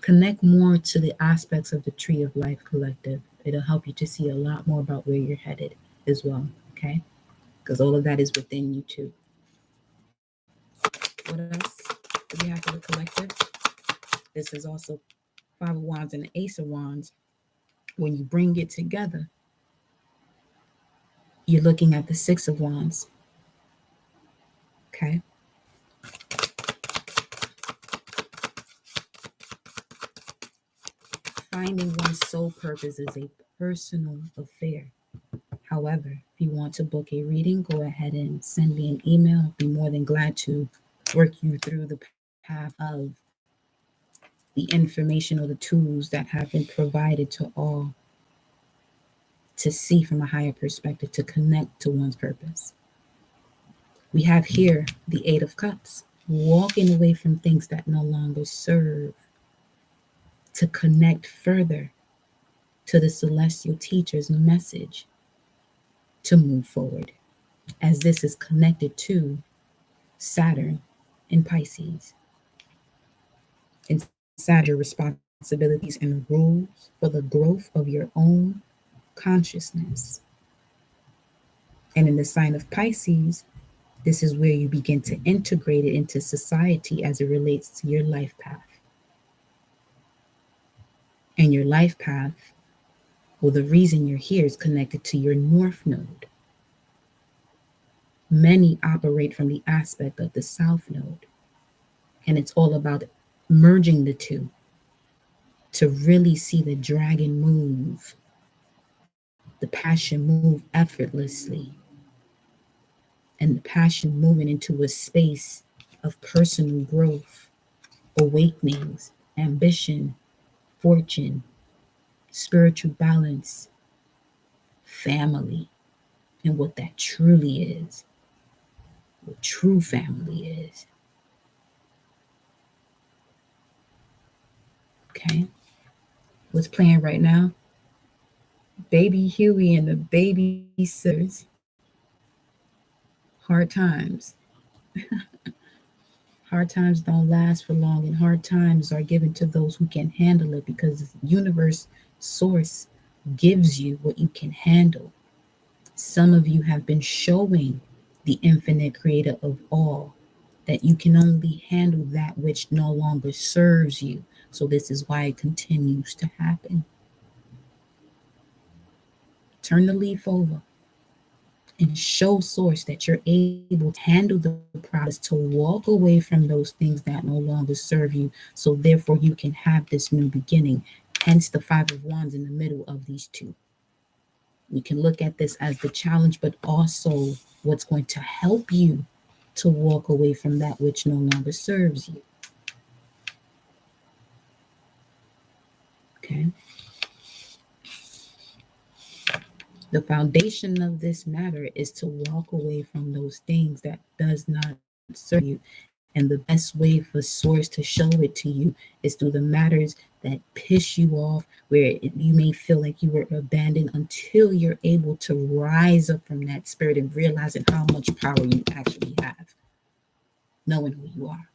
Connect more to the aspects of the tree of life, collective. It'll help you to see a lot more about where you're headed as well, okay? Because all of that is within you too. What else do we have for the collective? This is also Five of Wands and the Ace of Wands. When you bring it together, you're looking at the Six of Wands, okay? Finding one's soul purpose is a personal affair. However, if you want to book a reading, go ahead and send me an email. I'll be more than glad to work you through the path of the information or the tools that have been provided to all to see from a higher perspective, to connect to one's purpose. We have here the Eight of Cups, walking away from things that no longer serve, to connect further to the celestial teacher's message to move forward, as this is connected to Saturn in Pisces. And Saturn, responsibilities and rules for the growth of your own consciousness. And in the sign of Pisces, this is where you begin to integrate it into society as it relates to your life path. And your life path, well, the reason you're here is connected to your North Node. Many operate from the aspect of the South Node. And it's all about merging the two to really see the dragon move, the passion move effortlessly, and the passion moving into a space of personal growth, awakenings, ambition, fortune, spiritual balance, family, and what that truly is, what true family is. Okay? What's playing right now? Baby Huey and the Baby Sisters. Hard times. Hard times don't last for long, and hard times are given to those who can handle it, because the universe source gives you what you can handle. Some of you have been showing the infinite creator of all that you can only handle that which no longer serves you. So this is why it continues to happen. Turn the leaf over and show source that you're able to handle the process, to walk away from those things that no longer serve you. So therefore you can have this new beginning. Hence the Five of Wands in the middle of these two. You can look at this as the challenge, but also what's going to help you to walk away from that which no longer serves you. Okay. The foundation of this matter is to walk away from those things that does not serve you. And the best way for source to show it to you is through the matters that piss you off, where you may feel like you were abandoned, until you're able to rise up from that spirit and realizing how much power you actually have, knowing who you are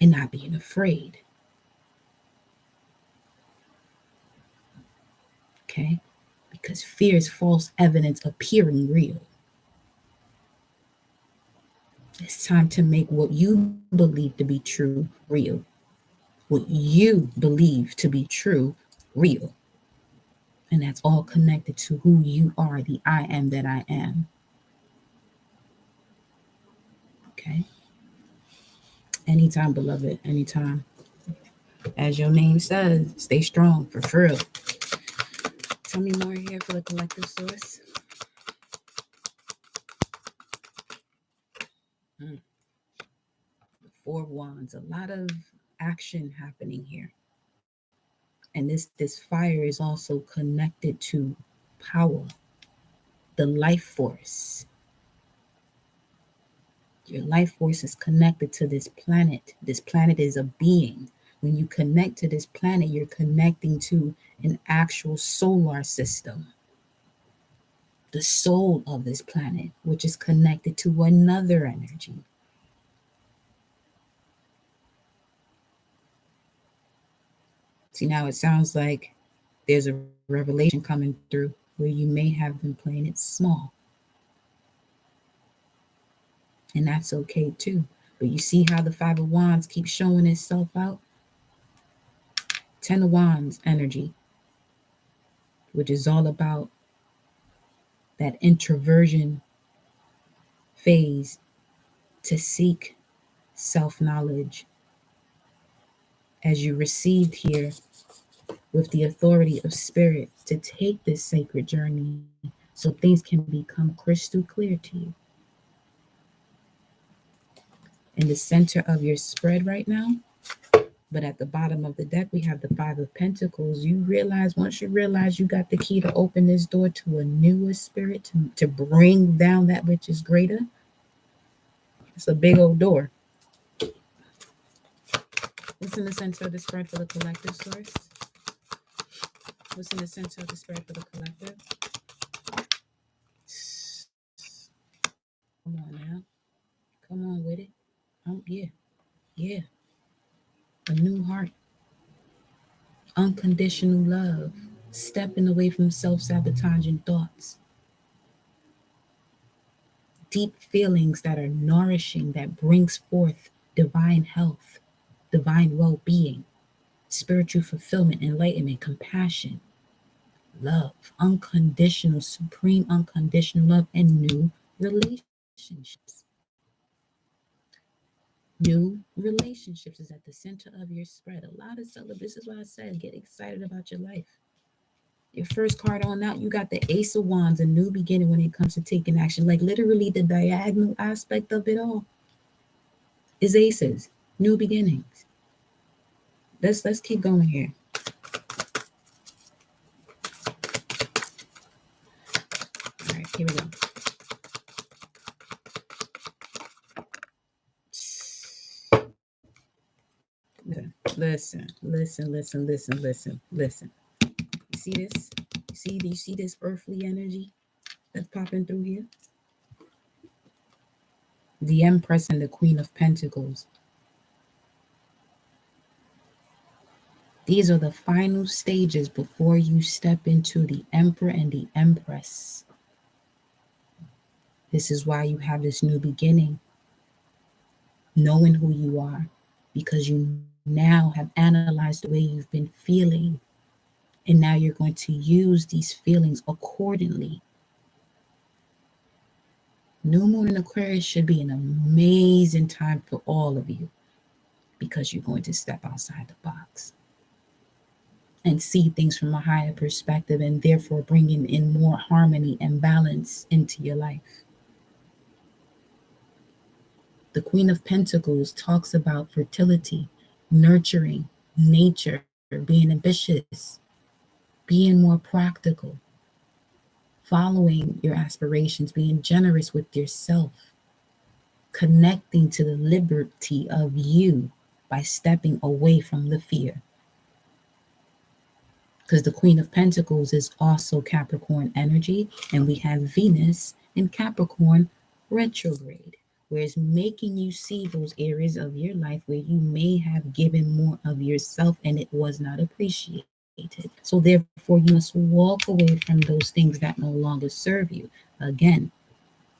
and not being afraid. Okay? Because fear is false evidence appearing real. It's time to make what you believe to be true real. What you believe to be true real. And that's all connected to who you are, the I am that I am. Okay? Anytime, beloved, anytime. As your name says, stay strong, for real. Tell me more here for the collective source. The Four of Wands, a lot of action happening here. And this fire is also connected to power, the life force. Your life force is connected to this planet. This planet is a being. When you connect to this planet, you're connecting to an actual solar system, the soul of this planet, which is connected to another energy. See, now it sounds like there's a revelation coming through where you may have been playing it small. And that's okay too. But you see how the Five of Wands keeps showing itself out? Ten of Wands energy, which is all about that introversion phase to seek self-knowledge. As you received here with the authority of spirit to take this sacred journey so things can become crystal clear to you. In the center of your spread right now, but at the bottom of the deck, we have the Five of Pentacles. Once you realize you got the key to open this door to a newer spirit, to bring down that which is greater, it's a big old door. What's in the center of the spread for the collective source? What's in the center of the spread for the collective? Come on now. Come on with it. Yeah. A new heart. Unconditional love. Stepping away from self-sabotaging thoughts. Deep feelings that are nourishing, that brings forth divine health, divine well-being, spiritual fulfillment, enlightenment, compassion, love, unconditional, supreme unconditional love, and new relationships. New relationships is at the center of your spread. A lot of celebration. This is why I said get excited about your life. Your first card on out, you got the Ace of Wands, a new beginning when it comes to taking action. Like literally the diagonal aspect of it all is aces, new beginnings. Let's keep going here. All right, here we go. Listen. You see this? Do you see this earthly energy that's popping through here? The Empress and the Queen of Pentacles. These are the final stages before you step into the Emperor and the Empress. This is why you have this new beginning, knowing who you are, because you now have analyzed the way you've been feeling, and now you're going to use these feelings accordingly. New Moon in Aquarius should be an amazing time for all of you because you're going to step outside the box and see things from a higher perspective, and therefore bringing in more harmony and balance into your life. The Queen of Pentacles talks about fertility, nurturing, nature, being ambitious, being more practical, following your aspirations, being generous with yourself, connecting to the liberty of you by stepping away from the fear. Because the Queen of Pentacles is also Capricorn energy, and we have Venus in Capricorn retrograde, where it's making you see those areas of your life where you may have given more of yourself and it was not appreciated. So therefore, you must walk away from those things that no longer serve you. Again,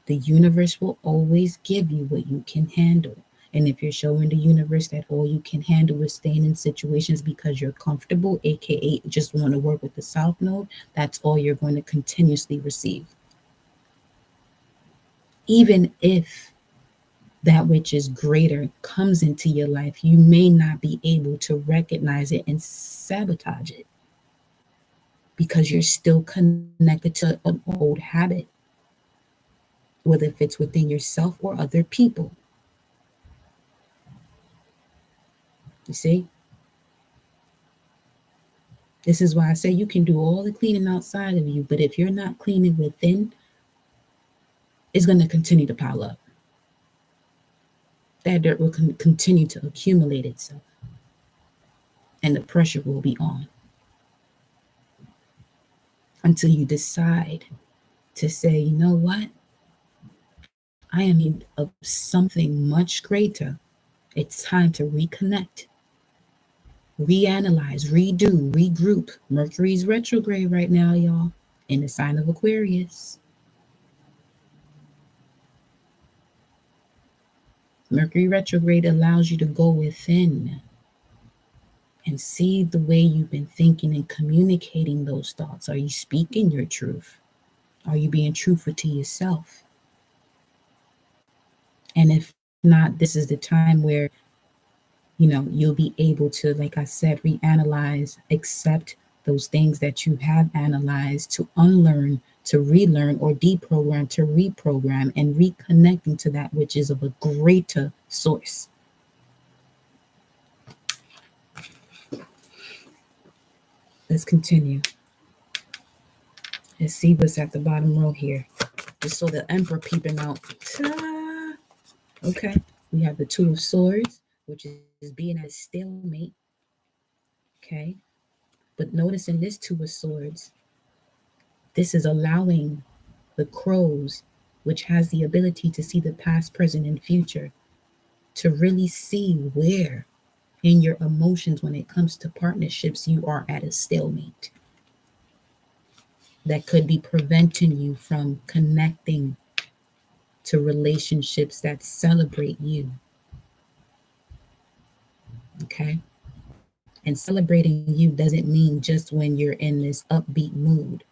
the universe will always give you what you can handle. And if you're showing the universe that all you can handle is staying in situations because you're comfortable, aka just want to work with the South Node, that's all you're going to continuously receive. Even if that which is greater comes into your life, you may not be able to recognize it and sabotage it because you're still connected to an old habit, whether if it's within yourself or other people. You see? This is why I say you can do all the cleaning outside of you, but if you're not cleaning within, it's going to continue to pile up. That dirt will continue to accumulate itself. and the pressure will be on until you decide to say, you know what? I am in need of something much greater. It's time to reconnect, reanalyze, redo, regroup. Mercury's retrograde right now, y'all, in the sign of Aquarius. Mercury retrograde allows you to go within and see the way you've been thinking and communicating those thoughts. Are you speaking your truth? Are you being truthful to yourself? And if not, this is the time where, you'll be able to, like I said, reanalyze, accept those things that you have analyzed, to unlearn, to relearn, or deprogram, to reprogram, and reconnecting to that which is of a greater source. Let's continue. Let's see what's at the bottom row here. Just so the Emperor peeping out. Ta-da! Okay, we have the Two of Swords, which is being at a stalemate. Okay, but notice in this Two of Swords, this is allowing the crows, which has the ability to see the past, present, and future, to really see where in your emotions, when it comes to partnerships, you are at a stalemate. That could be preventing you from connecting to relationships that celebrate you. Okay? And celebrating you doesn't mean just when you're in this upbeat mood.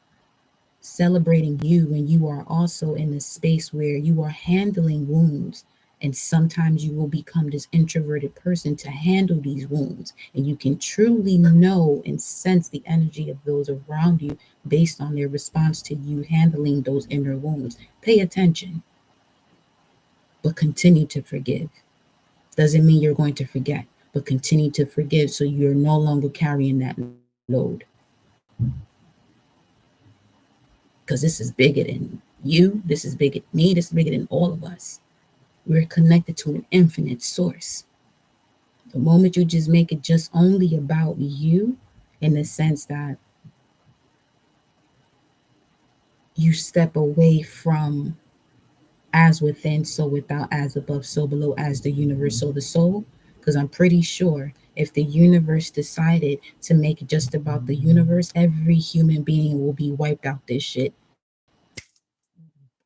Celebrating you when you are also in a space where you are handling wounds. And sometimes you will become this introverted person to handle these wounds. And you can truly know and sense the energy of those around you based on their response to you handling those inner wounds. Pay attention, but continue to forgive. Doesn't mean you're going to forget, but continue to forgive so you're no longer carrying that load. Because this is bigger than you, this is bigger than me, this is bigger than all of us. We're connected to an infinite source. The moment you just make it just only about you, in the sense that you step away from as within, so without, as above, so below, as the universe, so the soul. Because I'm pretty sure if the universe decided to make it just about the universe, every human being will be wiped out this shit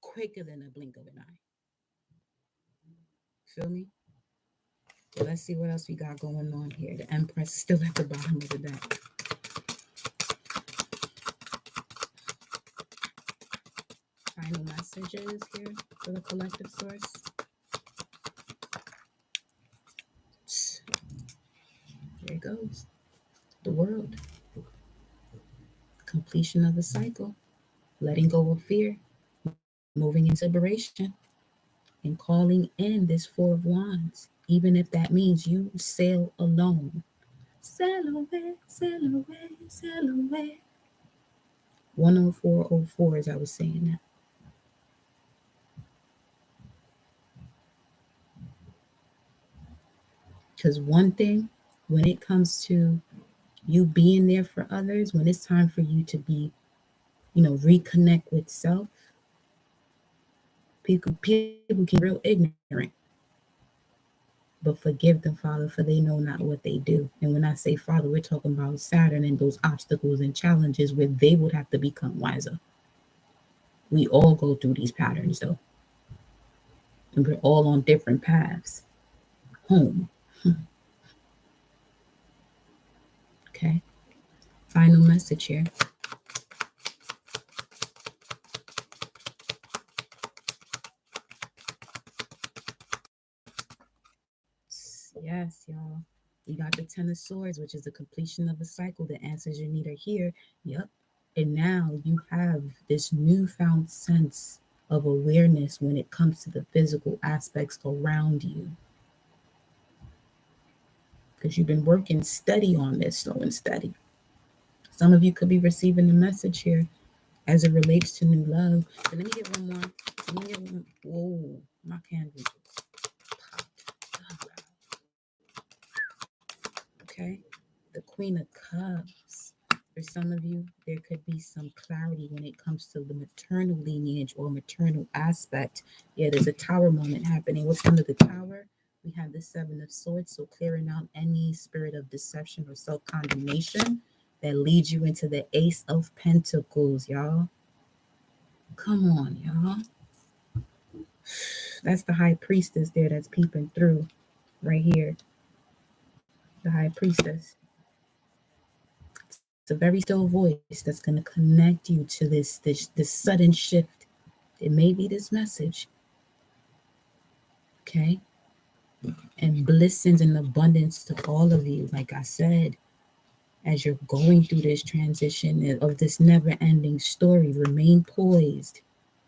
quicker than a blink of an eye. Feel me? So let's see what else we got going on here. The Empress is still at the bottom of the deck. Final messages here for the collective source. There it goes. The world. Completion of the cycle. Letting go of fear. Moving into liberation. And calling in this Four of Wands. Even if that means you sail alone. Sail away, sail away, sail away. 10404 as I was saying that. Because one thing, when it comes to you being there for others, when it's time for you to be, reconnect with self, people can be real ignorant. But forgive them, Father, for they know not what they do. And when I say Father, we're talking about Saturn and those obstacles and challenges where they would have to become wiser. We all go through these patterns, though. And we're all on different paths. Home. Okay. Final message here. Yes, y'all. You got the Ten of Swords, which is the completion of a cycle. The answers you need are here. Yep. And now you have this newfound sense of awareness when it comes to the physical aspects around you. Because you've been working steady on this, slow and steady. Some of you could be receiving the message here as it relates to new love. But let me get one more. Let me get one. Whoa, my candle just popped. Okay. The the Queen of Cups. For some of you, there could be some clarity when it comes to the maternal lineage or maternal aspect. Yeah, there's a tower moment happening. What's under the tower? We have the Seven of Swords, so clearing out any spirit of deception or self-condemnation that leads you into the Ace of Pentacles, y'all. Come on, y'all. That's the High Priestess there that's peeping through right here. The High Priestess. It's a very still voice that's going to connect you to this sudden shift. It may be this message. Okay? And blessings and abundance to all of you. Like I said, as you're going through this transition of this never-ending story, remain poised.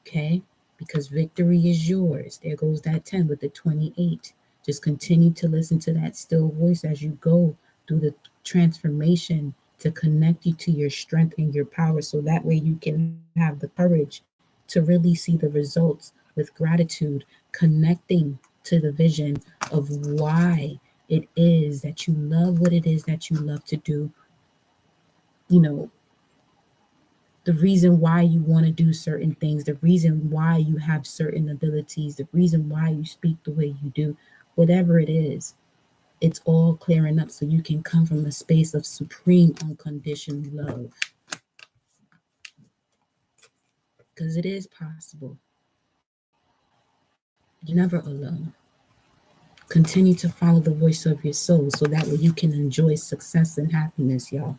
Okay? Because victory is yours. There goes that 10 with the 28. Just continue to listen to that still voice as you go through the transformation to connect you to your strength and your power, so that way you can have the courage to really see the results with gratitude, connecting to the vision of why it is that you love what it is that you love to do. You know, the reason why you want to do certain things, the reason why you have certain abilities, the reason why you speak the way you do, whatever it is, it's all clearing up so you can come from a space of supreme unconditional love. Because it is possible. You're never alone. Continue to follow the voice of your soul so that way you can enjoy success and happiness, y'all.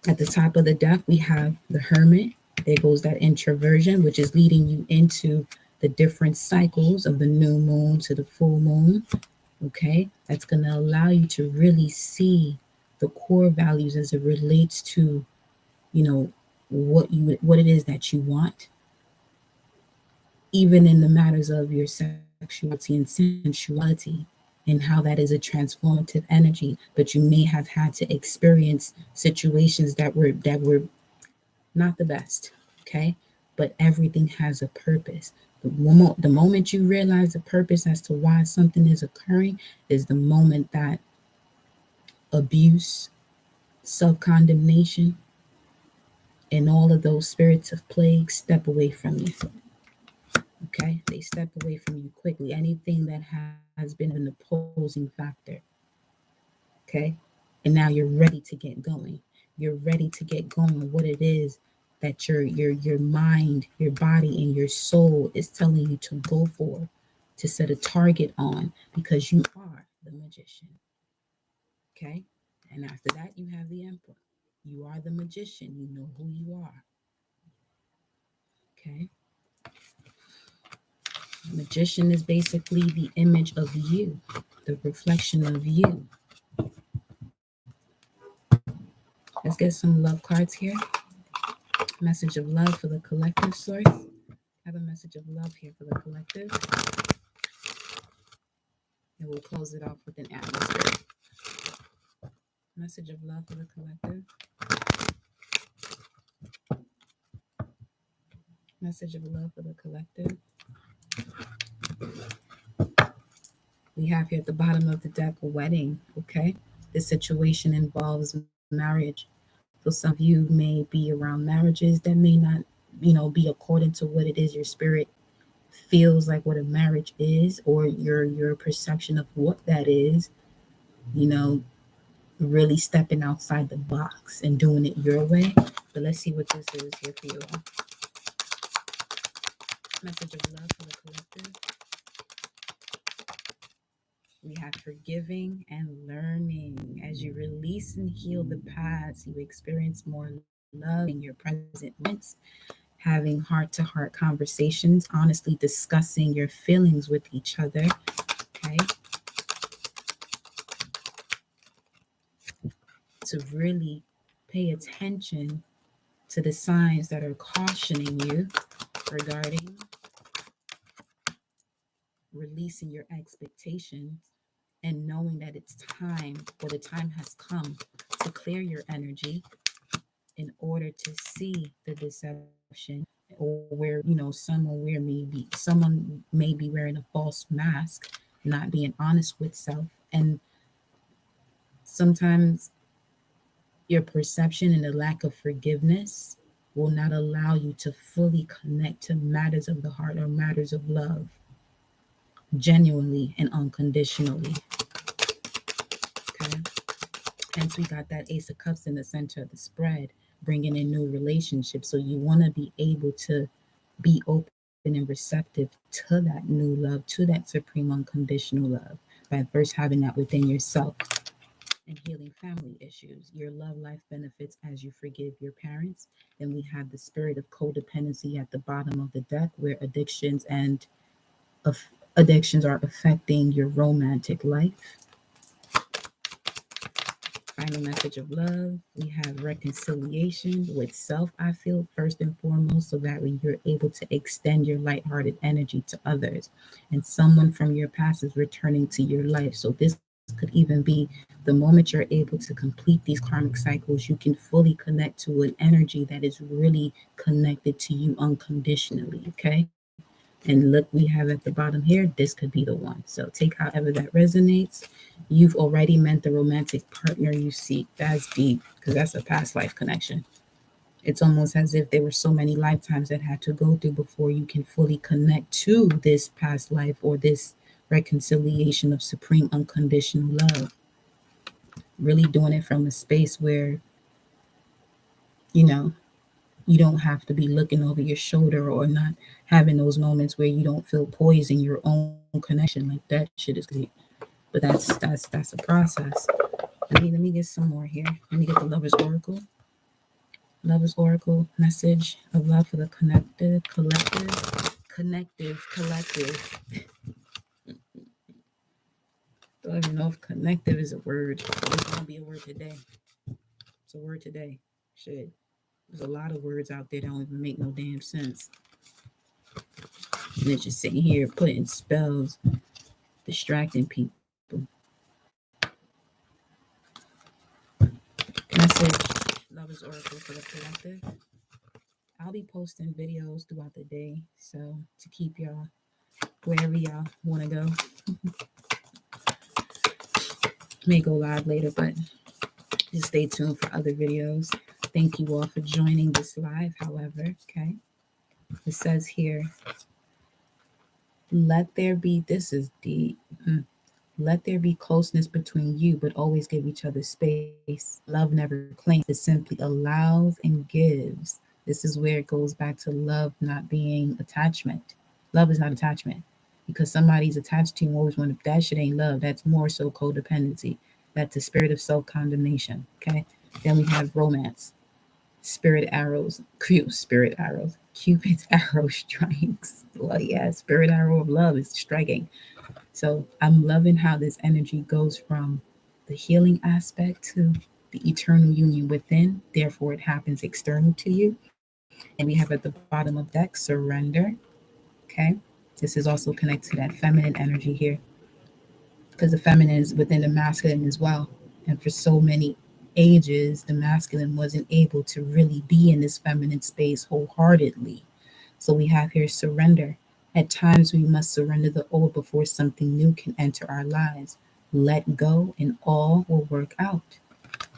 At the top of the deck, we have the Hermit. There goes that introversion, which is leading you into the different cycles of the new moon to the full moon. Okay, that's going to allow you to really see the core values as it relates to, you know, what it is that you want, even in the matters of your sexuality and sensuality, and how that is a transformative energy. But you may have had to experience situations that were not the best. Okay, but everything has a purpose. The moment you realize the purpose as to why something is occurring is the moment that abuse, self-condemnation, and all of those spirits of plague step away from you. Okay? They step away from you quickly. Anything that has been an opposing factor. Okay? And now you're ready to get going. You're ready to get going on what it is that your mind, your body, and your soul is telling you to go for, to set a target on, because you are the magician. Okay? And after that, you have the Emperor. You are the magician. You know who you are. Okay? The magician is basically the image of you, the reflection of you. Let's get some love cards here. Message of love for the collective source. I have a message of love here for the collective. And we'll close it off with an atmosphere. Message of love for the collective. Message of love for the collective. We have here at the bottom of the deck a wedding, okay? This situation involves marriage. So some of you may be around marriages that may not, be according to what it is your spirit feels like what a marriage is, or your perception of what that is, really stepping outside the box and doing it your way. But let's see what this is here for you all. Message of love for the collective. We have forgiving and learning. As you release and heal the past, you experience more love in your present moments, having heart-to-heart conversations, honestly discussing your feelings with each other, okay? To really pay attention to the signs that are cautioning you regarding releasing your expectations and knowing that it's time, or the time has come, to clear your energy in order to see the deception, or where someone may be wearing a false mask, not being honest with self, and Sometimes your perception and the lack of forgiveness will not allow you to fully connect to matters of the heart or matters of love, genuinely and unconditionally. Okay. Hence, we got that Ace of Cups in the center of the spread, bringing in new relationships. So you want to be able to be open and receptive to that new love, to that supreme unconditional love, by first having that within yourself and healing family issues. Your love life benefits as you forgive your parents. Then we have the spirit of codependency at the bottom of the deck, where addictions are affecting your romantic life. Final message of love. We have reconciliation with self, I feel, first and foremost, so that way you're able to extend your lighthearted energy to others. And someone from your past is returning to your life. So this could even be the moment you're able to complete these karmic cycles, you can fully connect to an energy that is really connected to you unconditionally. Okay. And look, we have at the bottom here, this could be the one. So take however that resonates. You've already met the romantic partner you seek. That's deep, because that's a past life connection. It's almost as if there were so many lifetimes that had to go through before you can fully connect to this past life or this reconciliation of supreme unconditional love. Really doing it from a space where, you know, you don't have to be looking over your shoulder or not having those moments where you don't feel poised in your own connection. Like that shit is deep. But that's a process. Let me get some more here. Let me get the Lover's Oracle. Lover's Oracle message of love for the connective collective. Don't even know if connective is a word. It's gonna be a word today. It's a word today. Shit. There's a lot of words out there that don't even make no damn sense. And it's just sitting here putting spells, distracting people. Message, Lover's Oracle for the collective. I'll be posting videos throughout the day, so to keep y'all wherever y'all want to go. May go live later, but just stay tuned for other videos. Thank you all for joining this live. However, okay, it says here, let there be, this is deep. Let there be closeness between you, but always give each other space. Love never claims, it simply allows and gives. This is where it goes back to love not being attachment. Love is not attachment. Because somebody's attached to you, always want to, that shit ain't love. That's more so codependency. That's the spirit of self-condemnation. Okay. Then we have romance. Spirit arrows, spirit arrows, Cupid's arrow strikes. Well, yeah, spirit arrow of love is striking. So I'm loving how this energy goes from the healing aspect to the eternal union within. Therefore, it happens external to you. And we have at the bottom of deck, surrender. Okay. This is also connected to that feminine energy here, because the feminine is within the masculine as well. And for so many ages, the masculine wasn't able to really be in this feminine space wholeheartedly. So we have here surrender. At times, we must surrender the old before something new can enter our lives. Let go, and all will work out.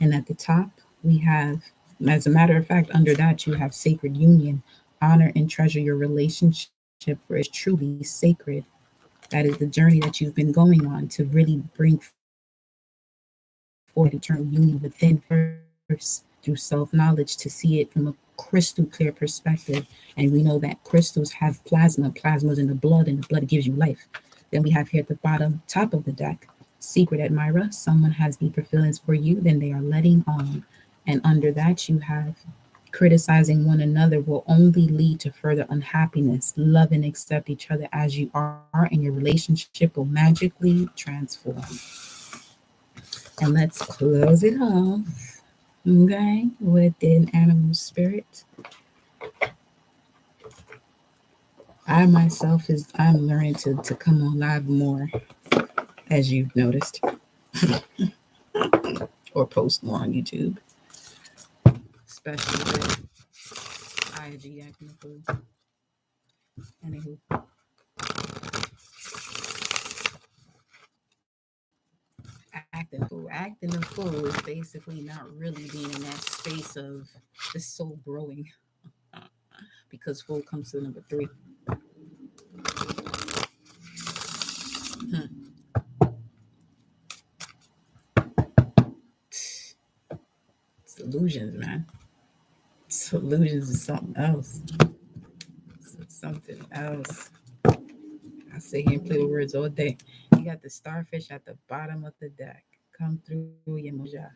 And at the top, we have, as a matter of fact, under that, you have sacred union. Honor and treasure your relationship, for it's truly sacred. That is the journey that you've been going on to really bring forth eternal union within first through self-knowledge, to see it from a crystal clear perspective. And we know that crystals have plasma. Plasma's in the blood, and the blood gives you life. Then we have here at the bottom, top of the deck, secret admirer. Someone has deeper feelings for you than they are letting on. And under that, you have criticizing one another will only lead to further unhappiness. Love and accept each other as you are, and your relationship will magically transform. And let's close it off, okay, with an animal spirit. I myself I'm learning to come on live more, as you've noticed, or post more on YouTube, especially with IG acting a fool. Anywho, acting a fool, acting a fool is basically not really being in that space of the soul growing, because fool comes to number 3. Hmm. It's illusions, man. It's illusions is something else. It's something else. I sit here and play with words all day. You got the starfish at the bottom of the deck. Come through your moja.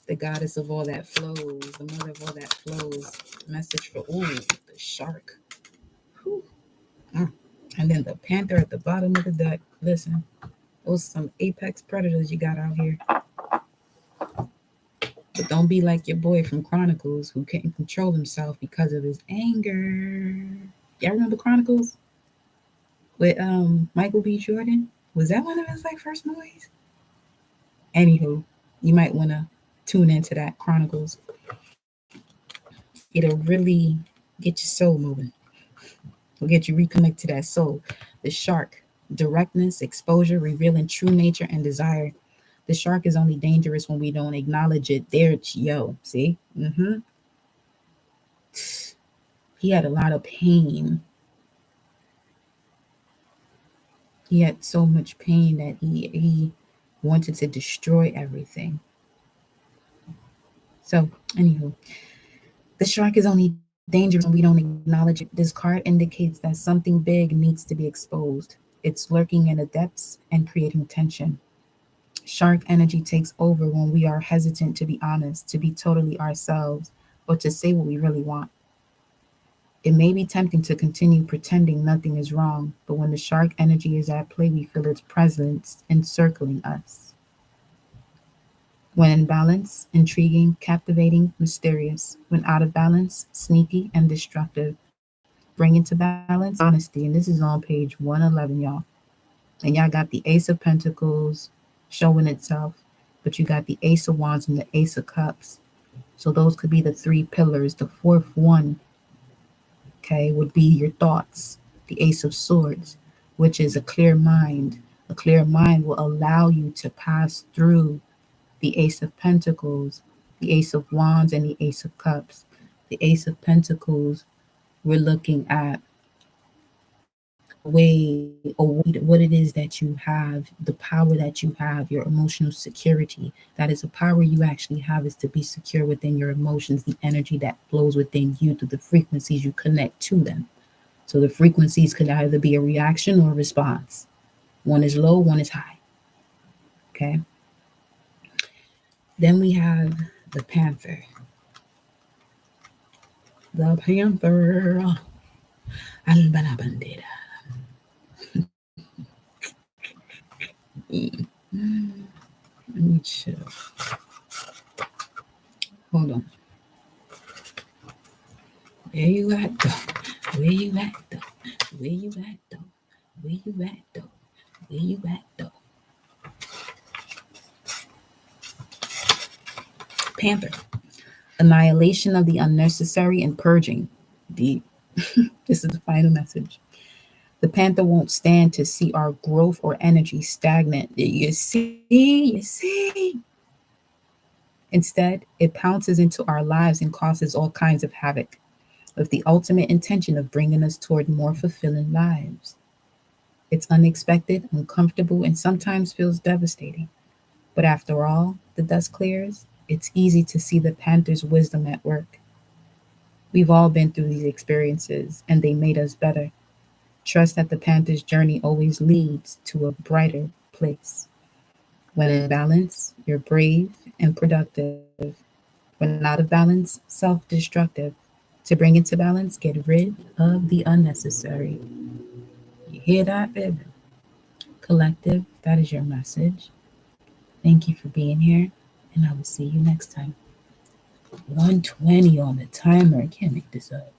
The goddess of all that flows, the mother of all that flows. Message for, the shark. Whew. Mm. And then the panther at the bottom of the deck. Listen, those are some apex predators you got out here. But don't be like your boy from Chronicles who couldn't control himself because of his anger. Y'all remember Chronicles? With Michael B. Jordan? Was that one of his first movies? Anywho, you might want to tune into that Chronicles. It'll really get your soul moving. It'll get you reconnect to that soul. The shark, directness, exposure, revealing true nature and desire. The shark is only dangerous when we don't acknowledge it. There, see? He had a lot of pain. He had so much pain that he wanted to destroy everything. So, anywho, the shark is only dangerous when we don't acknowledge it. This card indicates that something big needs to be exposed. It's lurking in the depths and creating tension. Shark energy takes over when we are hesitant to be honest, to be totally ourselves, or to say what we really want. It may be tempting to continue pretending nothing is wrong, but when the shark energy is at play, we feel its presence encircling us. When in balance, intriguing, captivating, mysterious. When out of balance, sneaky and destructive. Bring into balance, honesty. And this is on page 111, y'all. And y'all got the Ace of Pentacles showing itself, but you got the Ace of Wands and the Ace of Cups. So those could be the 3 pillars. The 4th one, okay, would be your thoughts. The Ace of Swords, which is a clear mind. A clear mind will allow you to pass through the Ace of Pentacles, the Ace of Wands, and the Ace of Cups. The Ace of Pentacles, we're looking at what it is that you have, the power that you have, your emotional security. That is a power you actually have, is to be secure within your emotions, the energy that flows within you through the frequencies you connect to them. So the frequencies could either be a reaction or a response. One is low, one is high. Okay. Then we have the Panther. The Panther. Albana Bandera. Let me chill. Hold on. Where you at though? Where you at though? Where you at though? Where you at though? Where you at though? Panther. Annihilation of the unnecessary and purging. Deep. This is the final message. The Panther won't stand to see our growth or energy stagnant. You see. Instead, it pounces into our lives and causes all kinds of havoc, with the ultimate intention of bringing us toward more fulfilling lives. It's unexpected, uncomfortable, and sometimes feels devastating. But after all, the dust clears. It's easy to see the Panther's wisdom at work. We've all been through these experiences, and they made us better. Trust that the Panther's journey always leads to a brighter place. When in balance, you're brave and productive. When out of balance, self-destructive. To bring it to balance, get rid of the unnecessary. You hear that, baby? Collective, that is your message. Thank you for being here, and I will see you next time. 120 on the timer. I can't make this up.